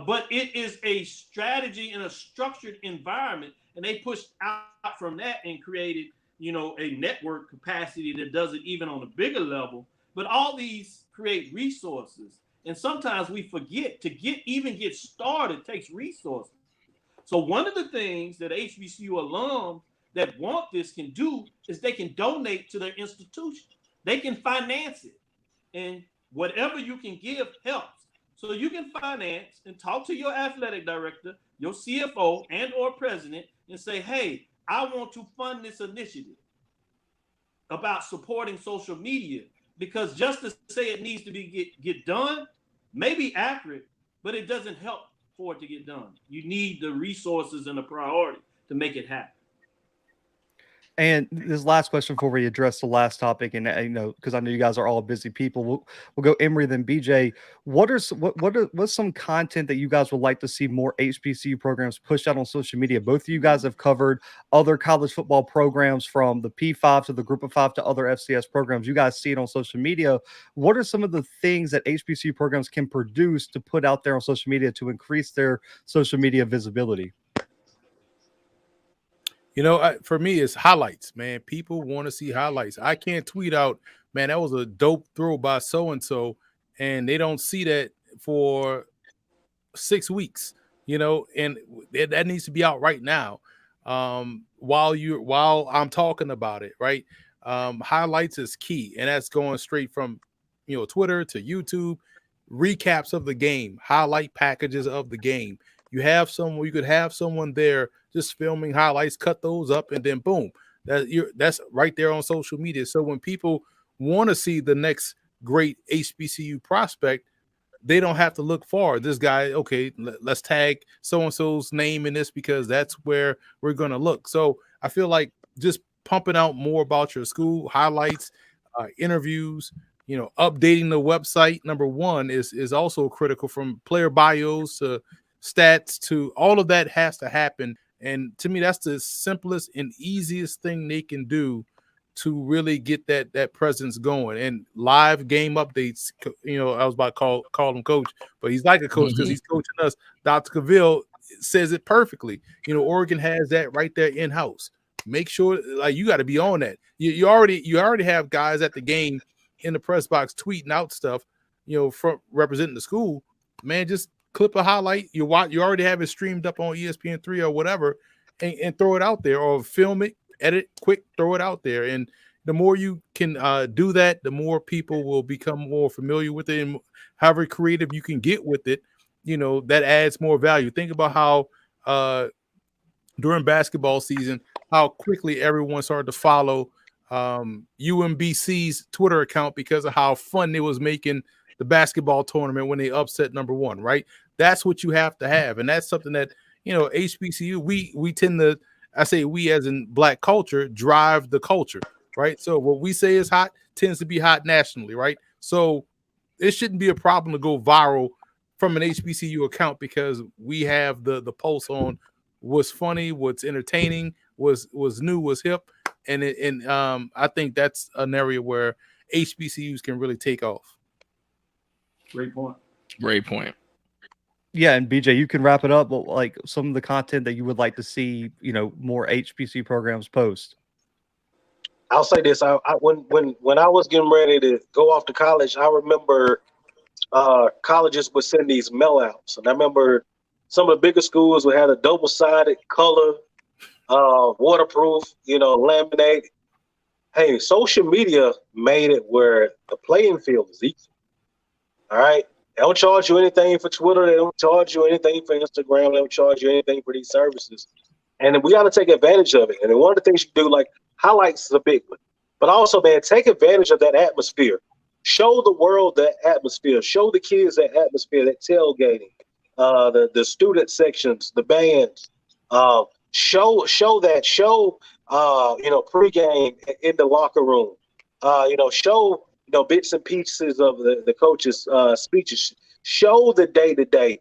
But it is a strategy in a structured environment. And they pushed out from that and created, a network capacity that does it even on a bigger level. But all these create resources. And sometimes we forget to get started takes resources. So one of the things that HBCU alums that want this can do is they can donate to their institution. They can finance it. And whatever you can give helps. So you can finance and talk to your athletic director, your CFO and or president and say, hey, I want to fund this initiative about supporting social media, because just to say it needs to be get done may be accurate, but it doesn't help for it to get done. You need the resources and the priority to make it happen. And this last question before we address the last topic, and because I know you guys are all busy people, we'll go Emory then BJ. What's some content that you guys would like to see more HBCU programs pushed out on social media? Both of you guys have covered other college football programs, from the P5 to the Group of 5 to other FCS programs. You guys see it on social media. What are some of the things that HBCU programs can produce to put out there on social media to increase their social media visibility? For me, it's highlights, man. People want to see highlights. I can't tweet out, man, that was a dope throw by so-and-so, and they don't see that for 6 weeks, and that needs to be out right now. While I'm talking about it, right? Highlights is key, and that's going straight from, Twitter to YouTube, recaps of the game, highlight packages of the game. You could have someone there just filming highlights, cut those up, and then boom, that's right there on social media. So when people want to see the next great HBCU prospect, they don't have to look far. This guy, okay, let's tag so-and-so's name in this because that's where we're going to look. So I feel like just pumping out more about your school, highlights, interviews, updating the website, number one, is also critical, from player bios to stats to all of that has to happen. And to me, that's the simplest and easiest thing they can do to really get that presence going. And live game updates, I was about to call him coach, but he's like a coach because he's coaching us. Dr. Cavil says it perfectly. Oregon has that right there in-house. Make sure, like, you got to be on that. You already have guys at the game in the press box tweeting out stuff, from representing the school. Man, just clip a highlight. You already have it streamed up on ESPN3 or whatever, and throw it out there, or film it, edit quick, throw it out there. And the more you can do that, the more people will become more familiar with it, and however creative you can get with it, that adds more value. Think about how during basketball season, how quickly everyone started to follow UMBC's Twitter account because of how fun it was making the basketball tournament when they upset number one, right? That's what you have to have. And that's something that, HBCU, we tend to, I say we as in Black culture, drive the culture, right? So what we say is hot tends to be hot nationally, right? So it shouldn't be a problem to go viral from an HBCU account because we have the pulse on what's funny, what's entertaining, what's new, what's hip. And I think that's an area where HBCUs can really take off. Great point. Yeah, and BJ, you can wrap it up, but like some of the content that you would like to see, more HBCU programs post. I'll say this: when I was getting ready to go off to college, I remember colleges would send these mail outs, and I remember some of the bigger schools would have a double-sided color, waterproof, laminate. Hey, social media made it where the playing field is equal. All right. They don't charge you anything for Twitter. They don't charge you anything for Instagram. They don't charge you anything for these services. And we got to take advantage of it. And then one of the things you do, like highlights is a big one. But also, man, take advantage of that atmosphere. Show the world that atmosphere. Show the kids that atmosphere, that tailgating, the student sections, the bands. Show pregame in the locker room. Show bits and pieces of the coaches' speeches. Show the day-to-day.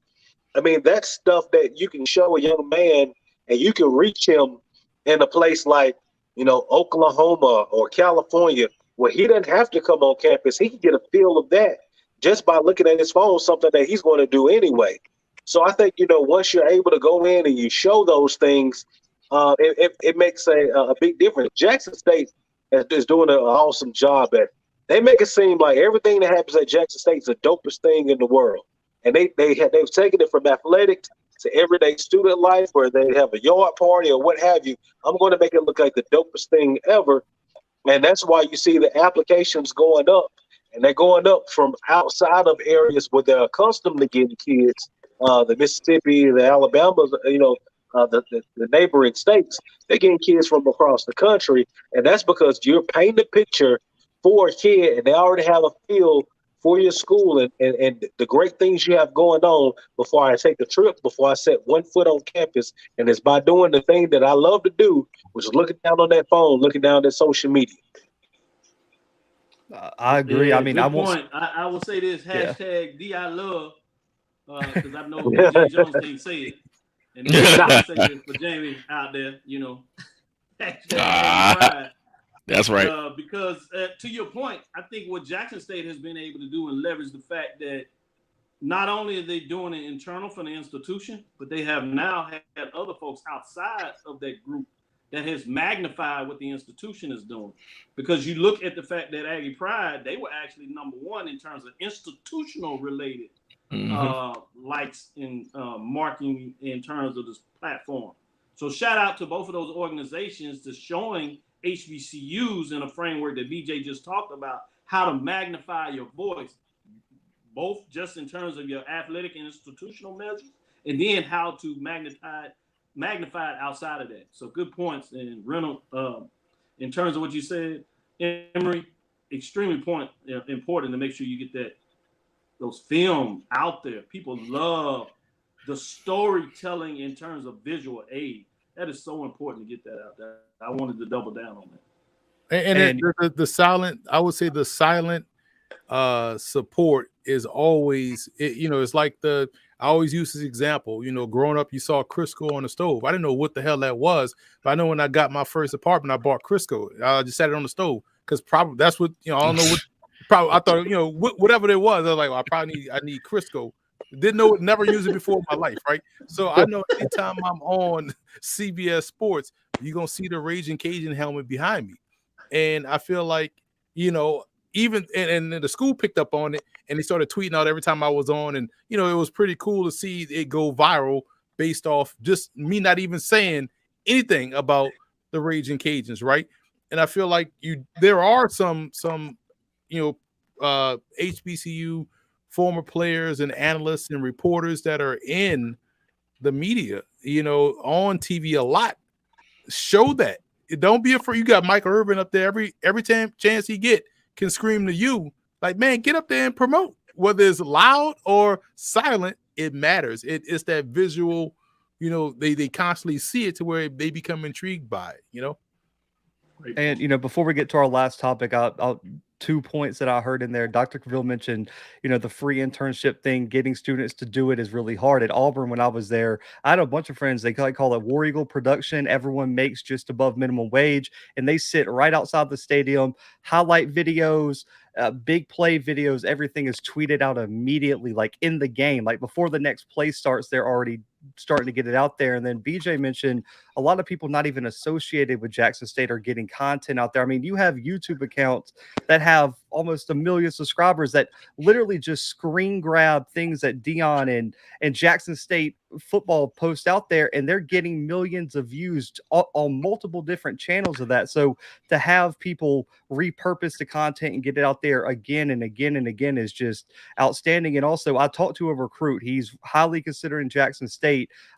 I mean, that's stuff that you can show a young man, and you can reach him in a place like, Oklahoma or California, where he doesn't have to come on campus. He can get a feel of that just by looking at his phone, something that he's going to do anyway. So I think, once you're able to go in and you show those things, it makes a big difference. Jackson State is doing an awesome job at it. They make it seem like everything that happens at Jackson State is the dopest thing in the world. And they've taken it from athletics to everyday student life, where they have a yard party or what have you. I'm going to make it look like the dopest thing ever. And that's why you see the applications going up and they're going up from outside of areas where they're accustomed to getting kids, the Mississippi, the Alabamas, the neighboring states. They're getting kids from across the country, and that's because you're painting a picture for a kid, and they already have a feel for your school and the great things you have going on before I take a trip, before I set one foot on campus. And it's by doing the thing that I love to do, which is looking down on that phone, looking down at social media. I agree. Yeah, I mean, good I won't. point. I will say this hashtag DI love because I know BJ Jones can't say it, and then I say this for Jamie out there, you know. Hashtag That's right. Because to your point, I think what Jackson State has been able to do and leverage the fact that not only are they doing it internal for the institution, but they have now had other folks outside of that group that has magnified what the institution is doing. Because you look at the fact that Aggie Pride, they were actually number one in terms of institutional related likes and marking in terms of this platform. So shout out to both of those organizations to showing HBCUs in a framework that BJ just talked about, how to magnify your voice, both just in terms of your athletic and institutional measures, and then how to magnify it outside of that. So good points. And Reynolds, in terms of what you said, Emory, extremely important to make sure you get those film out there. People love the storytelling in terms of visual aid. That is so important to get that out there. I wanted to double down on that. And the silent, I would say the silent support is always, it's like I always use this example, growing up, you saw Crisco on the stove. I didn't know what the hell that was, but I know when I got my first apartment, I bought Crisco. I just set it on the stove because probably that's what, I don't know what, probably I thought, whatever it was, I was like, well, I need Crisco. Didn't know it, never used it before in my life, right? So I know anytime I'm on CBS Sports, you're gonna see the Raging Cajun helmet behind me. And I feel like, even and the school picked up on it and they started tweeting out every time I was on, and it was pretty cool to see it go viral based off just me not even saying anything about the Raging Cajuns, right? And I feel like there are some HBCU former players and analysts and reporters that are in the media, on TV a lot. Show that. Don't be afraid. You got Michael Irvin up there every time chance he get can scream to you like, man, get up there and promote. Whether it's loud or silent, it matters. It's that visual, they constantly see it to where they become intrigued by it, And before we get to our last topic, I'll 2 points that I heard in there. Dr. Cavil mentioned, the free internship thing, getting students to do it is really hard. At Auburn, when I was there, I had a bunch of friends, they call it War Eagle production. Everyone makes just above minimum wage, and they sit right outside the stadium, highlight videos, big play videos, everything is tweeted out immediately, like in the game, like before the next play starts, they're already starting to get it out there. And then BJ mentioned a lot of people not even associated with Jackson State are getting content out there. I mean, you have YouTube accounts that have almost 1 million subscribers that literally just screen grab things that Dion and Jackson State football post out there, and they're getting millions of views on multiple different channels of that. So to have people repurpose the content and get it out there again and again and again is just outstanding. And also, I talked to a recruit. He's highly considering Jackson State.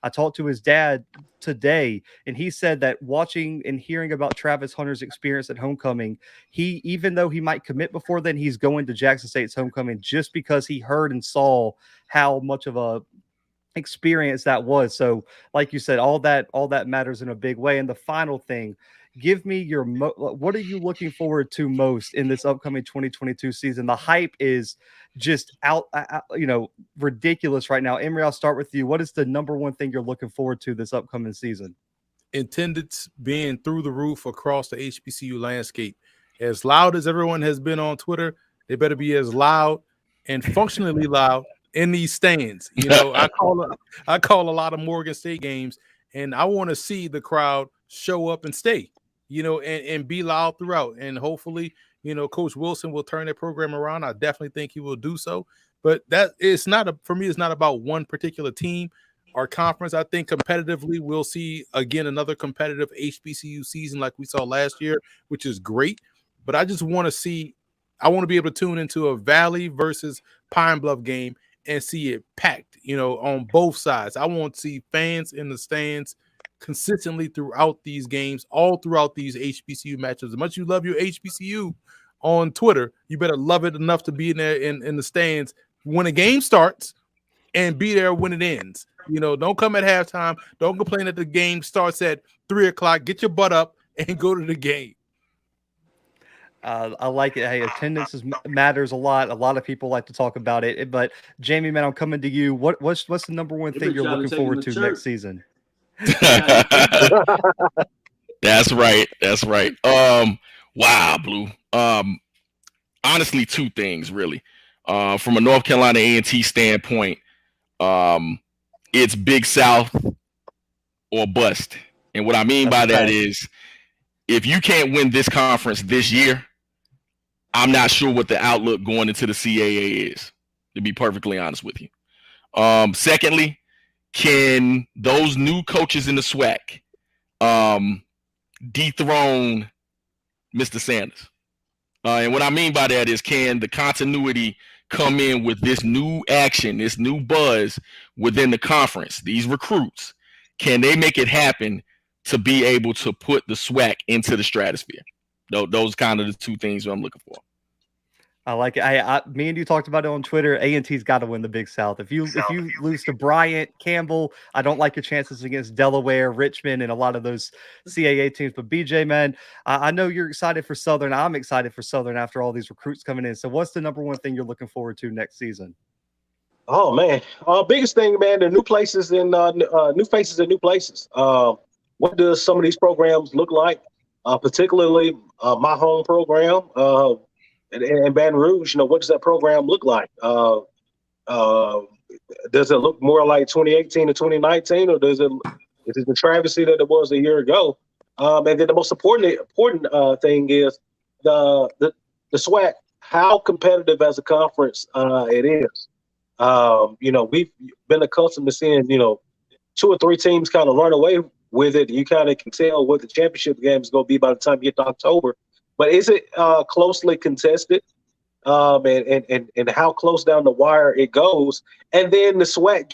I talked to his dad today, and he said that watching and hearing about Travis Hunter's experience at homecoming, even though he might commit before then, he's going to Jackson State's homecoming just because he heard and saw how much of a experience that was. So like you said, all that matters in a big way. And the final thing, give me your what are you looking forward to most in this upcoming 2022 season? The hype is just ridiculous right now. Emory, I'll start with you. What is the number one thing you're looking forward to this upcoming season? Attendance being through the roof across the HBCU landscape. As loud as everyone has been on Twitter, they better be as loud and functionally loud in these stands. I call a lot of Morgan State games, and I want to see the crowd show up and stay, and be loud throughout. And hopefully, Coach Wilson will turn their program around. I definitely think he will do so. But for me, it's not about one particular team. Our conference, I think competitively, we'll see again another competitive HBCU season like we saw last year, which is great. But I just want to see I want to be able to tune into a Valley versus Pine Bluff game and see it packed, on both sides. I want to see fans in the stands consistently throughout these games, all throughout these HBCU matches. As much as you love your HBCU on Twitter, you better love it enough to be in there in the stands when a game starts and be there when it ends. Don't come at halftime. Don't complain that the game starts at 3:00. Get your butt up and go to the game. I like it. Hey, attendance matters a lot. A lot of people like to talk about it. But Jamie, man, I'm coming to you. What's the number one thing you're looking forward to next season? That's right. Wow, Blue. Honestly, two things really. From a North Carolina A&T standpoint, it's Big South or bust. And what I mean by that is, if you can't win this conference this year, I'm not sure what the outlook going into the CAA is, to be perfectly honest with you. Secondly, can those new coaches in the SWAC dethrone Mr. Sanders? And what I mean by that is, can the continuity come in with this new action, this new buzz within the conference, these recruits? Can they make it happen to be able to put the SWAC into the stratosphere? Those kind of the two things I'm looking for. I like it. Me and you talked about it on Twitter. A&T's got to win the Big South. If you lose to Bryant, Campbell, I don't like your chances against Delaware, Richmond, and a lot of those CAA teams. But BJ, man, I know you're excited for Southern. I'm excited for Southern after all these recruits coming in. So what's the number one thing you're looking forward to next season? Oh man, biggest thing, man, the new places and new faces and new places. What does some of these programs look like? Particularly my home program. In Baton Rouge, what does that program look like? Does it look more like 2018 to 2019, or is it the travesty that it was a year ago? And then the most important thing is the SWAC. How competitive as a conference it is. We've been accustomed to seeing 2 or 3 teams kind of run away with it. You kind of can tell what the championship game is going to be by the time you get to October. But is it closely contested, and how close down the wire it goes? And then the SWAC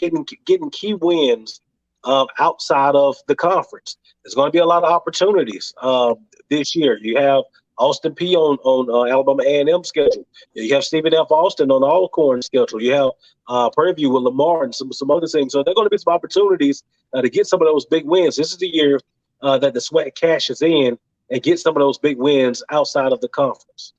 getting key wins outside of the conference. There's going to be a lot of opportunities this year. You have Austin P on Alabama A&M schedule. You have Stephen F. Austin on the Alcorn schedule. You have Prairie View with Lamar and some other things. So there are going to be some opportunities to get some of those big wins. This is the year that the SWAC cashes in and get some of those big wins outside of the conference.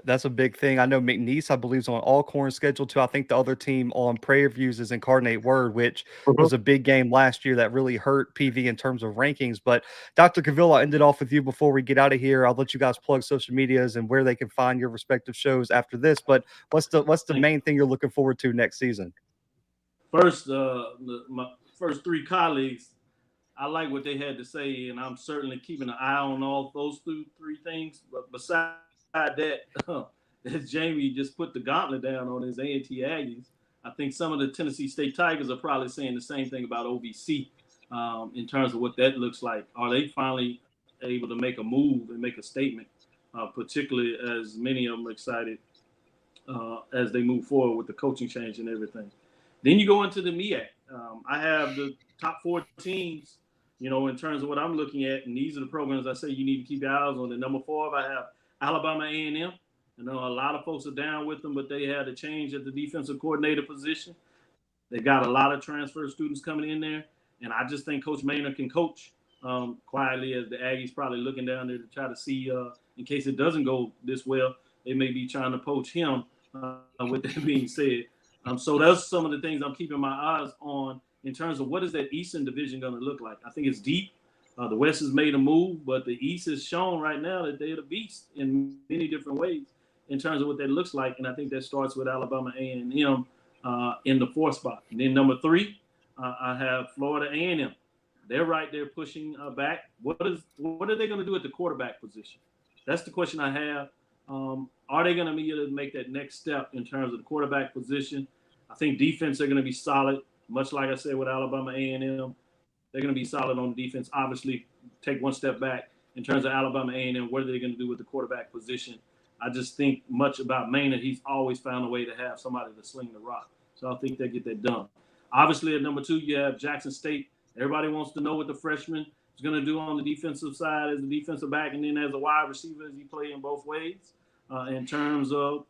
That's a big thing. I know McNeese, I believe, is on Alcorn's schedule too. I think the other team on Prairie Views is Incarnate Word, which was a big game last year that really hurt PV in terms of rankings. But Dr. Cavil, I'll end it off with you before we get out of here. I'll let you guys plug social medias and where they can find your respective shows after this. But what's the main thing you're looking forward to next season? First, my first 3 colleagues, I like what they had to say, and I'm certainly keeping an eye on all those 3 things. But besides that, as Jamie just put the gauntlet down on his A&T Aggies, I think some of the Tennessee State Tigers are probably saying the same thing about OVC in terms of what that looks like. Are they finally able to make a move and make a statement, particularly as many of them are excited as they move forward with the coaching change and everything. Then you go into the MEAC. I have the top 4 teams, in terms of what I'm looking at, and these are the programs I say you need to keep your eyes on. The number 4, I have Alabama A&M. I know a lot of folks are down with them, but they had a change at the defensive coordinator position. They got a lot of transfer students coming in there, and I just think Coach Maynard can coach quietly, as the Aggies probably looking down there to try to see, in case it doesn't go this well, they may be trying to poach him. With that being said, so that's some of the things I'm keeping my eyes on in terms of what is that Eastern Division going to look like. I think it's deep. The West has made a move, but the East has shown right now that they're the beast in many different ways in terms of what that looks like. And I think that starts with Alabama A&M in the 4th spot. And then number 3, I have Florida A&M. They're right there pushing back. What are they going to do at the quarterback position? That's the question I have. Are they going to be able to make that next step in terms of the quarterback position? I think defense are going to be solid, much like I said with Alabama A&M. They're going to be solid on defense. Obviously, take one step back in terms of Alabama A&M. What are they going to do with the quarterback position? I just think much about Maynard. He's always found a way to have somebody to sling the rock. So I think they get that done. Obviously, at number 2, you have Jackson State. Everybody wants to know what the freshman is going to do on the defensive side as a defensive back and then as a wide receiver as he play in both ways in terms of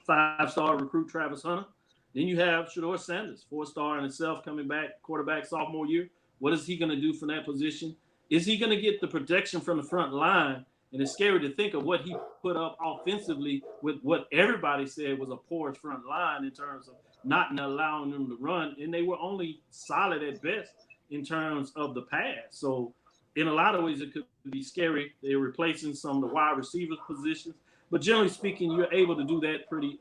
5-star recruit Travis Hunter. Then you have Shedeur Sanders, 4-star in itself, coming back, quarterback sophomore year. What is he going to do from that position? Is he going to get the protection from the front line? And it's scary to think of what he put up offensively with what everybody said was a porous front line in terms of not allowing them to run. And they were only solid at best in terms of the pass. So in a lot of ways, it could be scary. They're replacing some of the wide receiver positions. But generally speaking, you're able to do that pretty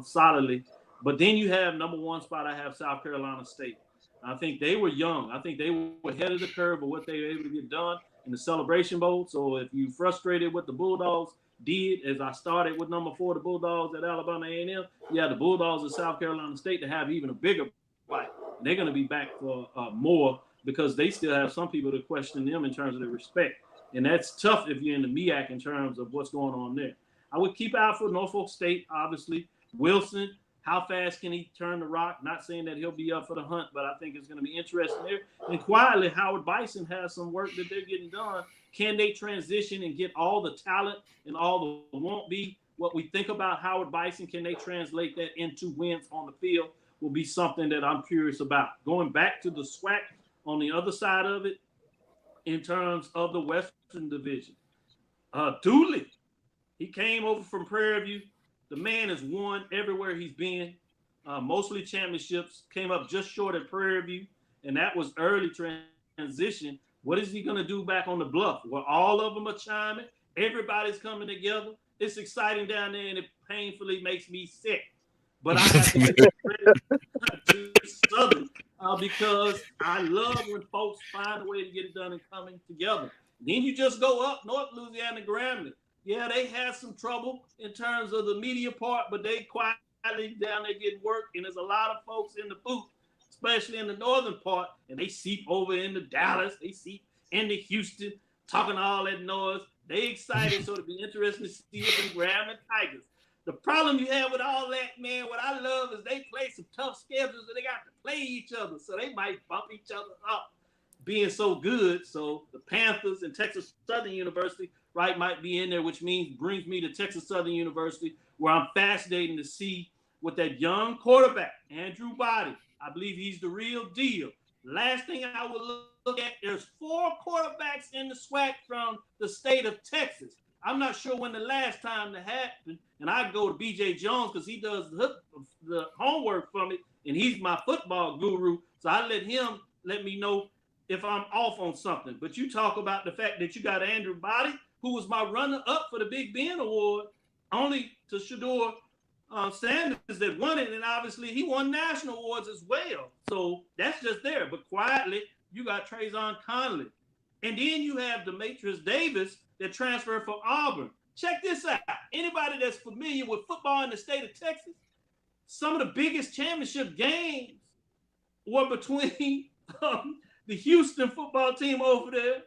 solidly. But then you have number 1 spot, I have South Carolina State. I think they were young. I think they were ahead of the curve of what they were able to get done in the Celebration Bowl. So if you frustrated what the Bulldogs did, as I started with number 4, the Bulldogs at Alabama A&M, you have the Bulldogs of South Carolina State to have even a bigger fight. And they're going to be back for more because they still have some people to question them in terms of their respect. And that's tough if you're in the MEAC in terms of what's going on there. I would keep out for Norfolk State, obviously. Wilson, how fast can he turn the rock? Not saying that he'll be up for the hunt, but I think it's going to be interesting there. And quietly, Howard Bison has some work that they're getting done. Can they transition and get all the talent and all the won't be what we think about Howard Bison? Can they translate that into wins on the field? Will be something that I'm curious about. Going back to the SWAC on the other side of it, in terms of the Western Division, Dooley, he came over from Prairie View. The man has won everywhere he's been, mostly championships, came up just short at Prairie View, and that was early transition. What is he going to do back on the bluff? Well, all of them are chiming. Everybody's coming together. It's exciting down there, and it painfully makes me sick. But I have to give credit to Southern because I love when folks find a way to get it done and coming together. Then you just go up North Louisiana Grambling. Yeah, they had some trouble in terms of the media part, but they quietly down there getting work, and there's a lot of folks in the booth, especially in the northern part, and they seep over into Dallas, they seep into Houston, talking all that noise. They excited, so it'll be interesting to see what the Grambling Tigers. The problem you have with all that, man, what I love is they play some tough schedules, and they got to play each other, so they might bump each other up being so good. So the Panthers and Texas Southern University, right, might be in there, which brings me to Texas Southern University, where I'm fascinated to see what that young quarterback, Andrew Body, I believe he's the real deal. Last thing I would look at, there's 4 quarterbacks in the SWAC from the state of Texas. I'm not sure when the last time that happened, and I go to BJ Jones because he does the homework for me, and he's my football guru, so I let him let me know if I'm off on something. But you talk about the fact that you got Andrew Body, who was my runner-up for the Big Ben Award, only to Shedeur Sanders that won it, and obviously he won national awards as well. So that's just there. But quietly, you got Trayvon Conley. And then you have Demetrius Davis that transferred from Auburn. Check this out. Anybody that's familiar with football in the state of Texas, some of the biggest championship games were between the Houston football team over there,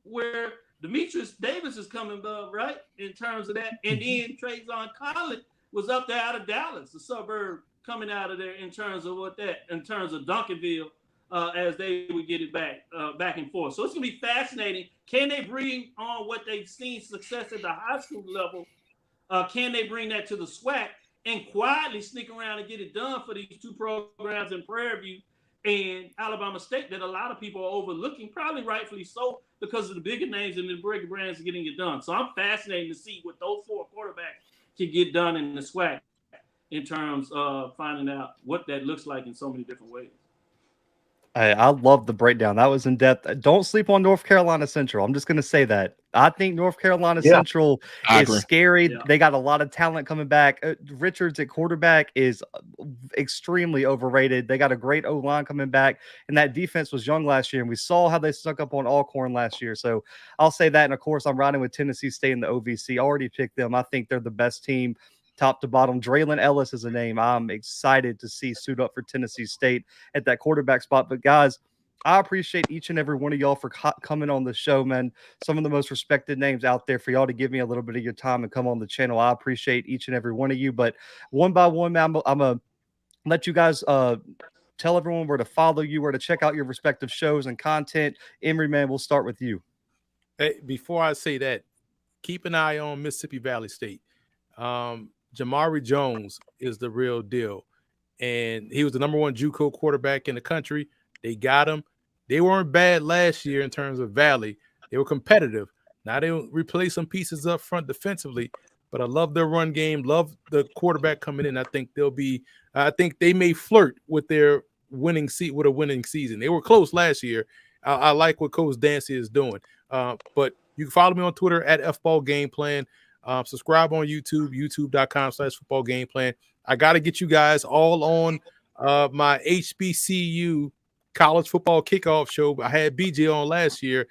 where Demetrius Davis is coming up, right, in terms of that. And then Trayvon Conley was up there out of Dallas, the suburb coming out of there in terms of in terms of Duncanville, as they would get it back and forth. So it's going to be fascinating. Can they bring on what they've seen success at the high school level? Can they bring that to the SWAC and quietly sneak around and get it done for these 2 programs in Prairie View and Alabama State that a lot of people are overlooking, probably rightfully so, because of the bigger names and the bigger brands getting it done. So I'm fascinated to see what those 4 quarterbacks can get done in the SWAC in terms of finding out what that looks like in so many different ways. I love the breakdown. That was in depth. Don't sleep on North Carolina Central. I'm just going to say that. I think North Carolina Central is scary. Yeah. They got a lot of talent coming back. Richards at quarterback is extremely overrated. They got a great O-line coming back, and that defense was young last year, and we saw how they stuck up on Alcorn last year. So I'll say that, and of course, I'm riding with Tennessee State in the OVC. Already picked them. I think they're the best team top to bottom. Draylon Ellis is a name I'm excited to see suit up for Tennessee State at that quarterback spot. But guys, I appreciate each and every one of y'all for coming on the show, man. Some of the most respected names out there, for y'all to give me a little bit of your time and come on the channel. I appreciate each and every one of you. But one by one, man, I'm going to let you guys tell everyone where to follow you, where to check out your respective shows and content. Emory, man, we'll start with you. Hey, before I say that, keep an eye on Mississippi Valley State. Jamari Jones is the real deal. And he was the #1 JUCO quarterback in the country. They got him. They weren't bad last year in terms of Valley. They were competitive. Now they replace some pieces up front defensively, but I love their run game. Love the quarterback coming in. I think they may flirt with their winning with a winning season. They were close last year. I like what Coach Dancy is doing. But you can follow me on Twitter at FBallGamePlan. Subscribe on YouTube, youtube.com/footballgameplan. I got to get you guys all on my HBCU college football kickoff show. I had BJ on last year.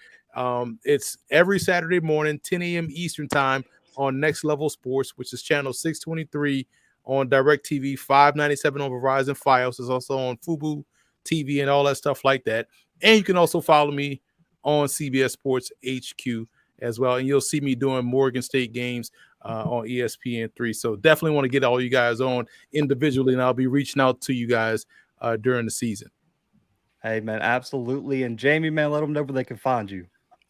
It's every Saturday morning, 10 a.m. Eastern time on Next Level Sports, which is channel 623 on DirecTV, 597 on Verizon Fios. It's also on Fubo TV and all that stuff like that. And you can also follow me on CBS Sports HQ as well. And you'll see me doing Morgan State games on ESPN3. So definitely want to get all you guys on individually, and I'll be reaching out to you guys during the season. Hey, man, absolutely. And Jamie, man, let them know where they can find you.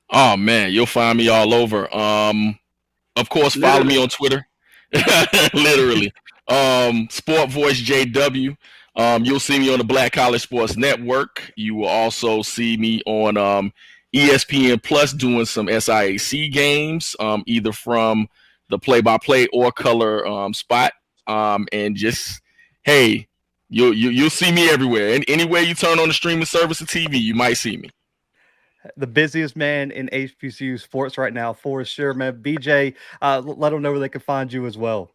Oh, man, you'll find me all over. Of course, follow me on Twitter. Literally. Sport Voice JW. You'll see me on the Black College Sports Network. You will also see me on ESPN Plus doing some SIAC games, either from the play-by-play or color spot. And just, hey, you'll see me everywhere. And anywhere you turn on the streaming service of TV, you might see me. The busiest man in HBCU sports right now, for sure, man. BJ, let them know where they can find you as well.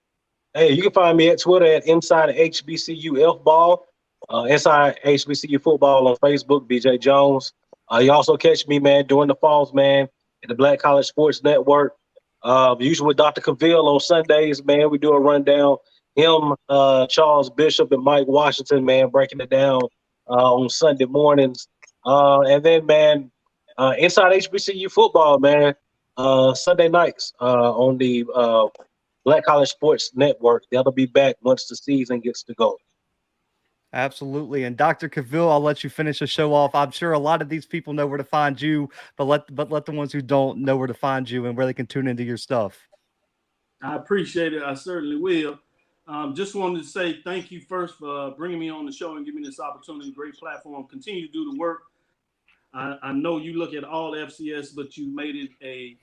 Hey, you can find me at Twitter at Inside HBCU F-Ball, Inside HBCU Football on Facebook, BJ Jones. You also catch me, man, during the falls, man, at the Black College Sports Network. Usually with Dr. Cavil on Sundays, man, we do a rundown. Him, Charles Bishop, and Mike Washington, man, breaking it down on Sunday mornings. And then, man, Inside HBCU Football, man, Sunday nights on the Black College Sports Network. That'll be back once the season gets to go. Absolutely. And Dr. Cavil, I'll let you finish the show off. I'm sure a lot of these people know where to find you, but let the ones who don't know where to find you and where they can tune into your stuff. I appreciate it. I certainly will. Just wanted to say thank you first for bringing me on the show and giving me this opportunity. Great platform. Continue to do the work. I know you look at all FCS, but you made it a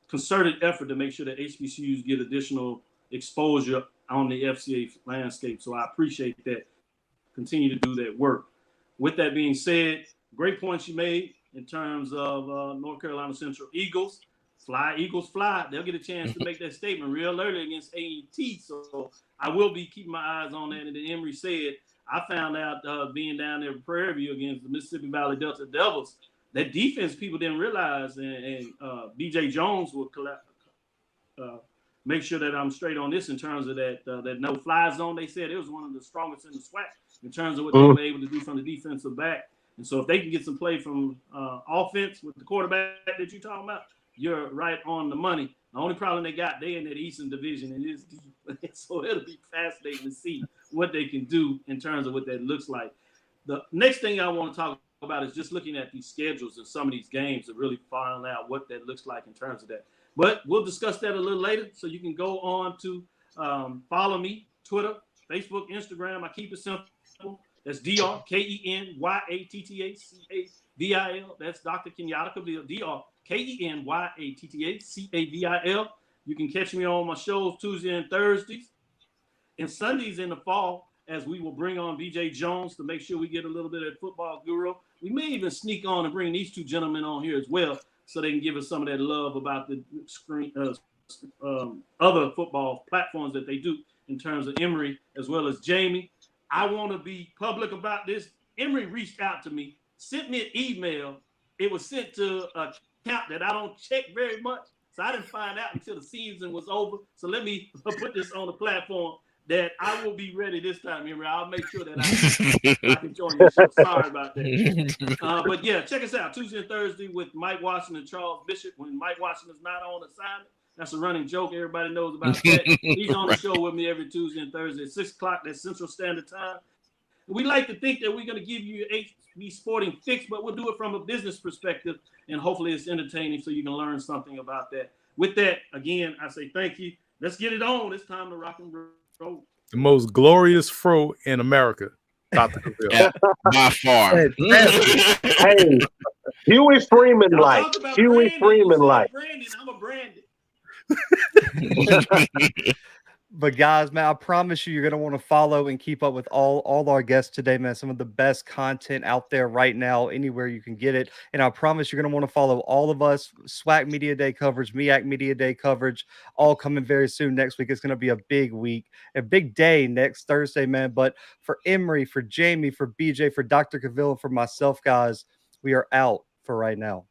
concerted effort to make sure that HBCUs get additional exposure on the FCA landscape. So I appreciate that. Continue to do that work. With that being said, great points you made in terms of North Carolina Central Eagles. Fly, Eagles, fly. They'll get a chance to make that statement real early against A&T. So I will be keeping my eyes on that. And then Emory said, I found out being down there in Prairie View against the Mississippi Valley Delta Devils, that defense people didn't realize, and BJ Jones will make sure that I'm straight on this in terms of that no-fly zone. They said it was one of the strongest in the SWAC in terms of what they were able to do from the defensive back. And so if they can get some play from offense with the quarterback that you're talking about, you're right on the money. The only problem they got, they in that Eastern Division, and it's deep. So it'll be fascinating to see what they can do in terms of what that looks like. The next thing I want to talk about is just looking at these schedules and some of these games and really finding out what that looks like in terms of that. But we'll discuss that a little later. So you can go on to follow me, Twitter, Facebook, Instagram. I keep it simple. That's Dr. KENYATTACAVIL. That's Dr. Kenyatta Cavil, Dr. KENYATTACAVIL. You can catch me on my shows Tuesday and Thursdays and Sundays in the fall, as we will bring on BJ Jones to make sure we get a little bit of football guru. We may even sneak on and bring these two gentlemen on here as well, so they can give us some of that love about the screen, other football platforms that they do in terms of Emory as well as Jamie. I want to be public about this. Emory reached out to me, sent me an email. It was sent to an account that I don't check very much, so I didn't find out until the season was over. So let me put this on the platform. that I will be ready this time, Emory. I'll make sure that I can join your show. Sorry about that. But yeah, check us out Tuesday and Thursday with Mike Washington and Charles Bishop. When Mike Washington is not on assignment, that's a running joke. Everybody knows about that. He's on the show with me every Tuesday and Thursday at 6 o'clock. That's Central Standard Time. We like to think that we're going to give you HB Sporting fix, but we'll do it from a business perspective, and hopefully it's entertaining so you can learn something about that. With that, again, I say thank you. Let's get it on. It's time to rock and roll. The most glorious fro in America, Dr. Cavil. Yeah, by far. Hey, Huey Freeman like. Huey Freeman like. Brandon, I'm a Brandon. But guys, man, I promise you, you're going to want to follow and keep up with all our guests today, man. Some of the best content out there right now, anywhere you can get it. And I promise you're going to want to follow all of us. SWAC Media Day coverage, MEAC Media Day coverage, all coming very soon next week. It's going to be a big week, a big day next Thursday, man. But for Emory, for Jamie, for BJ, for Dr. Cavil, and for myself, guys, we are out for right now.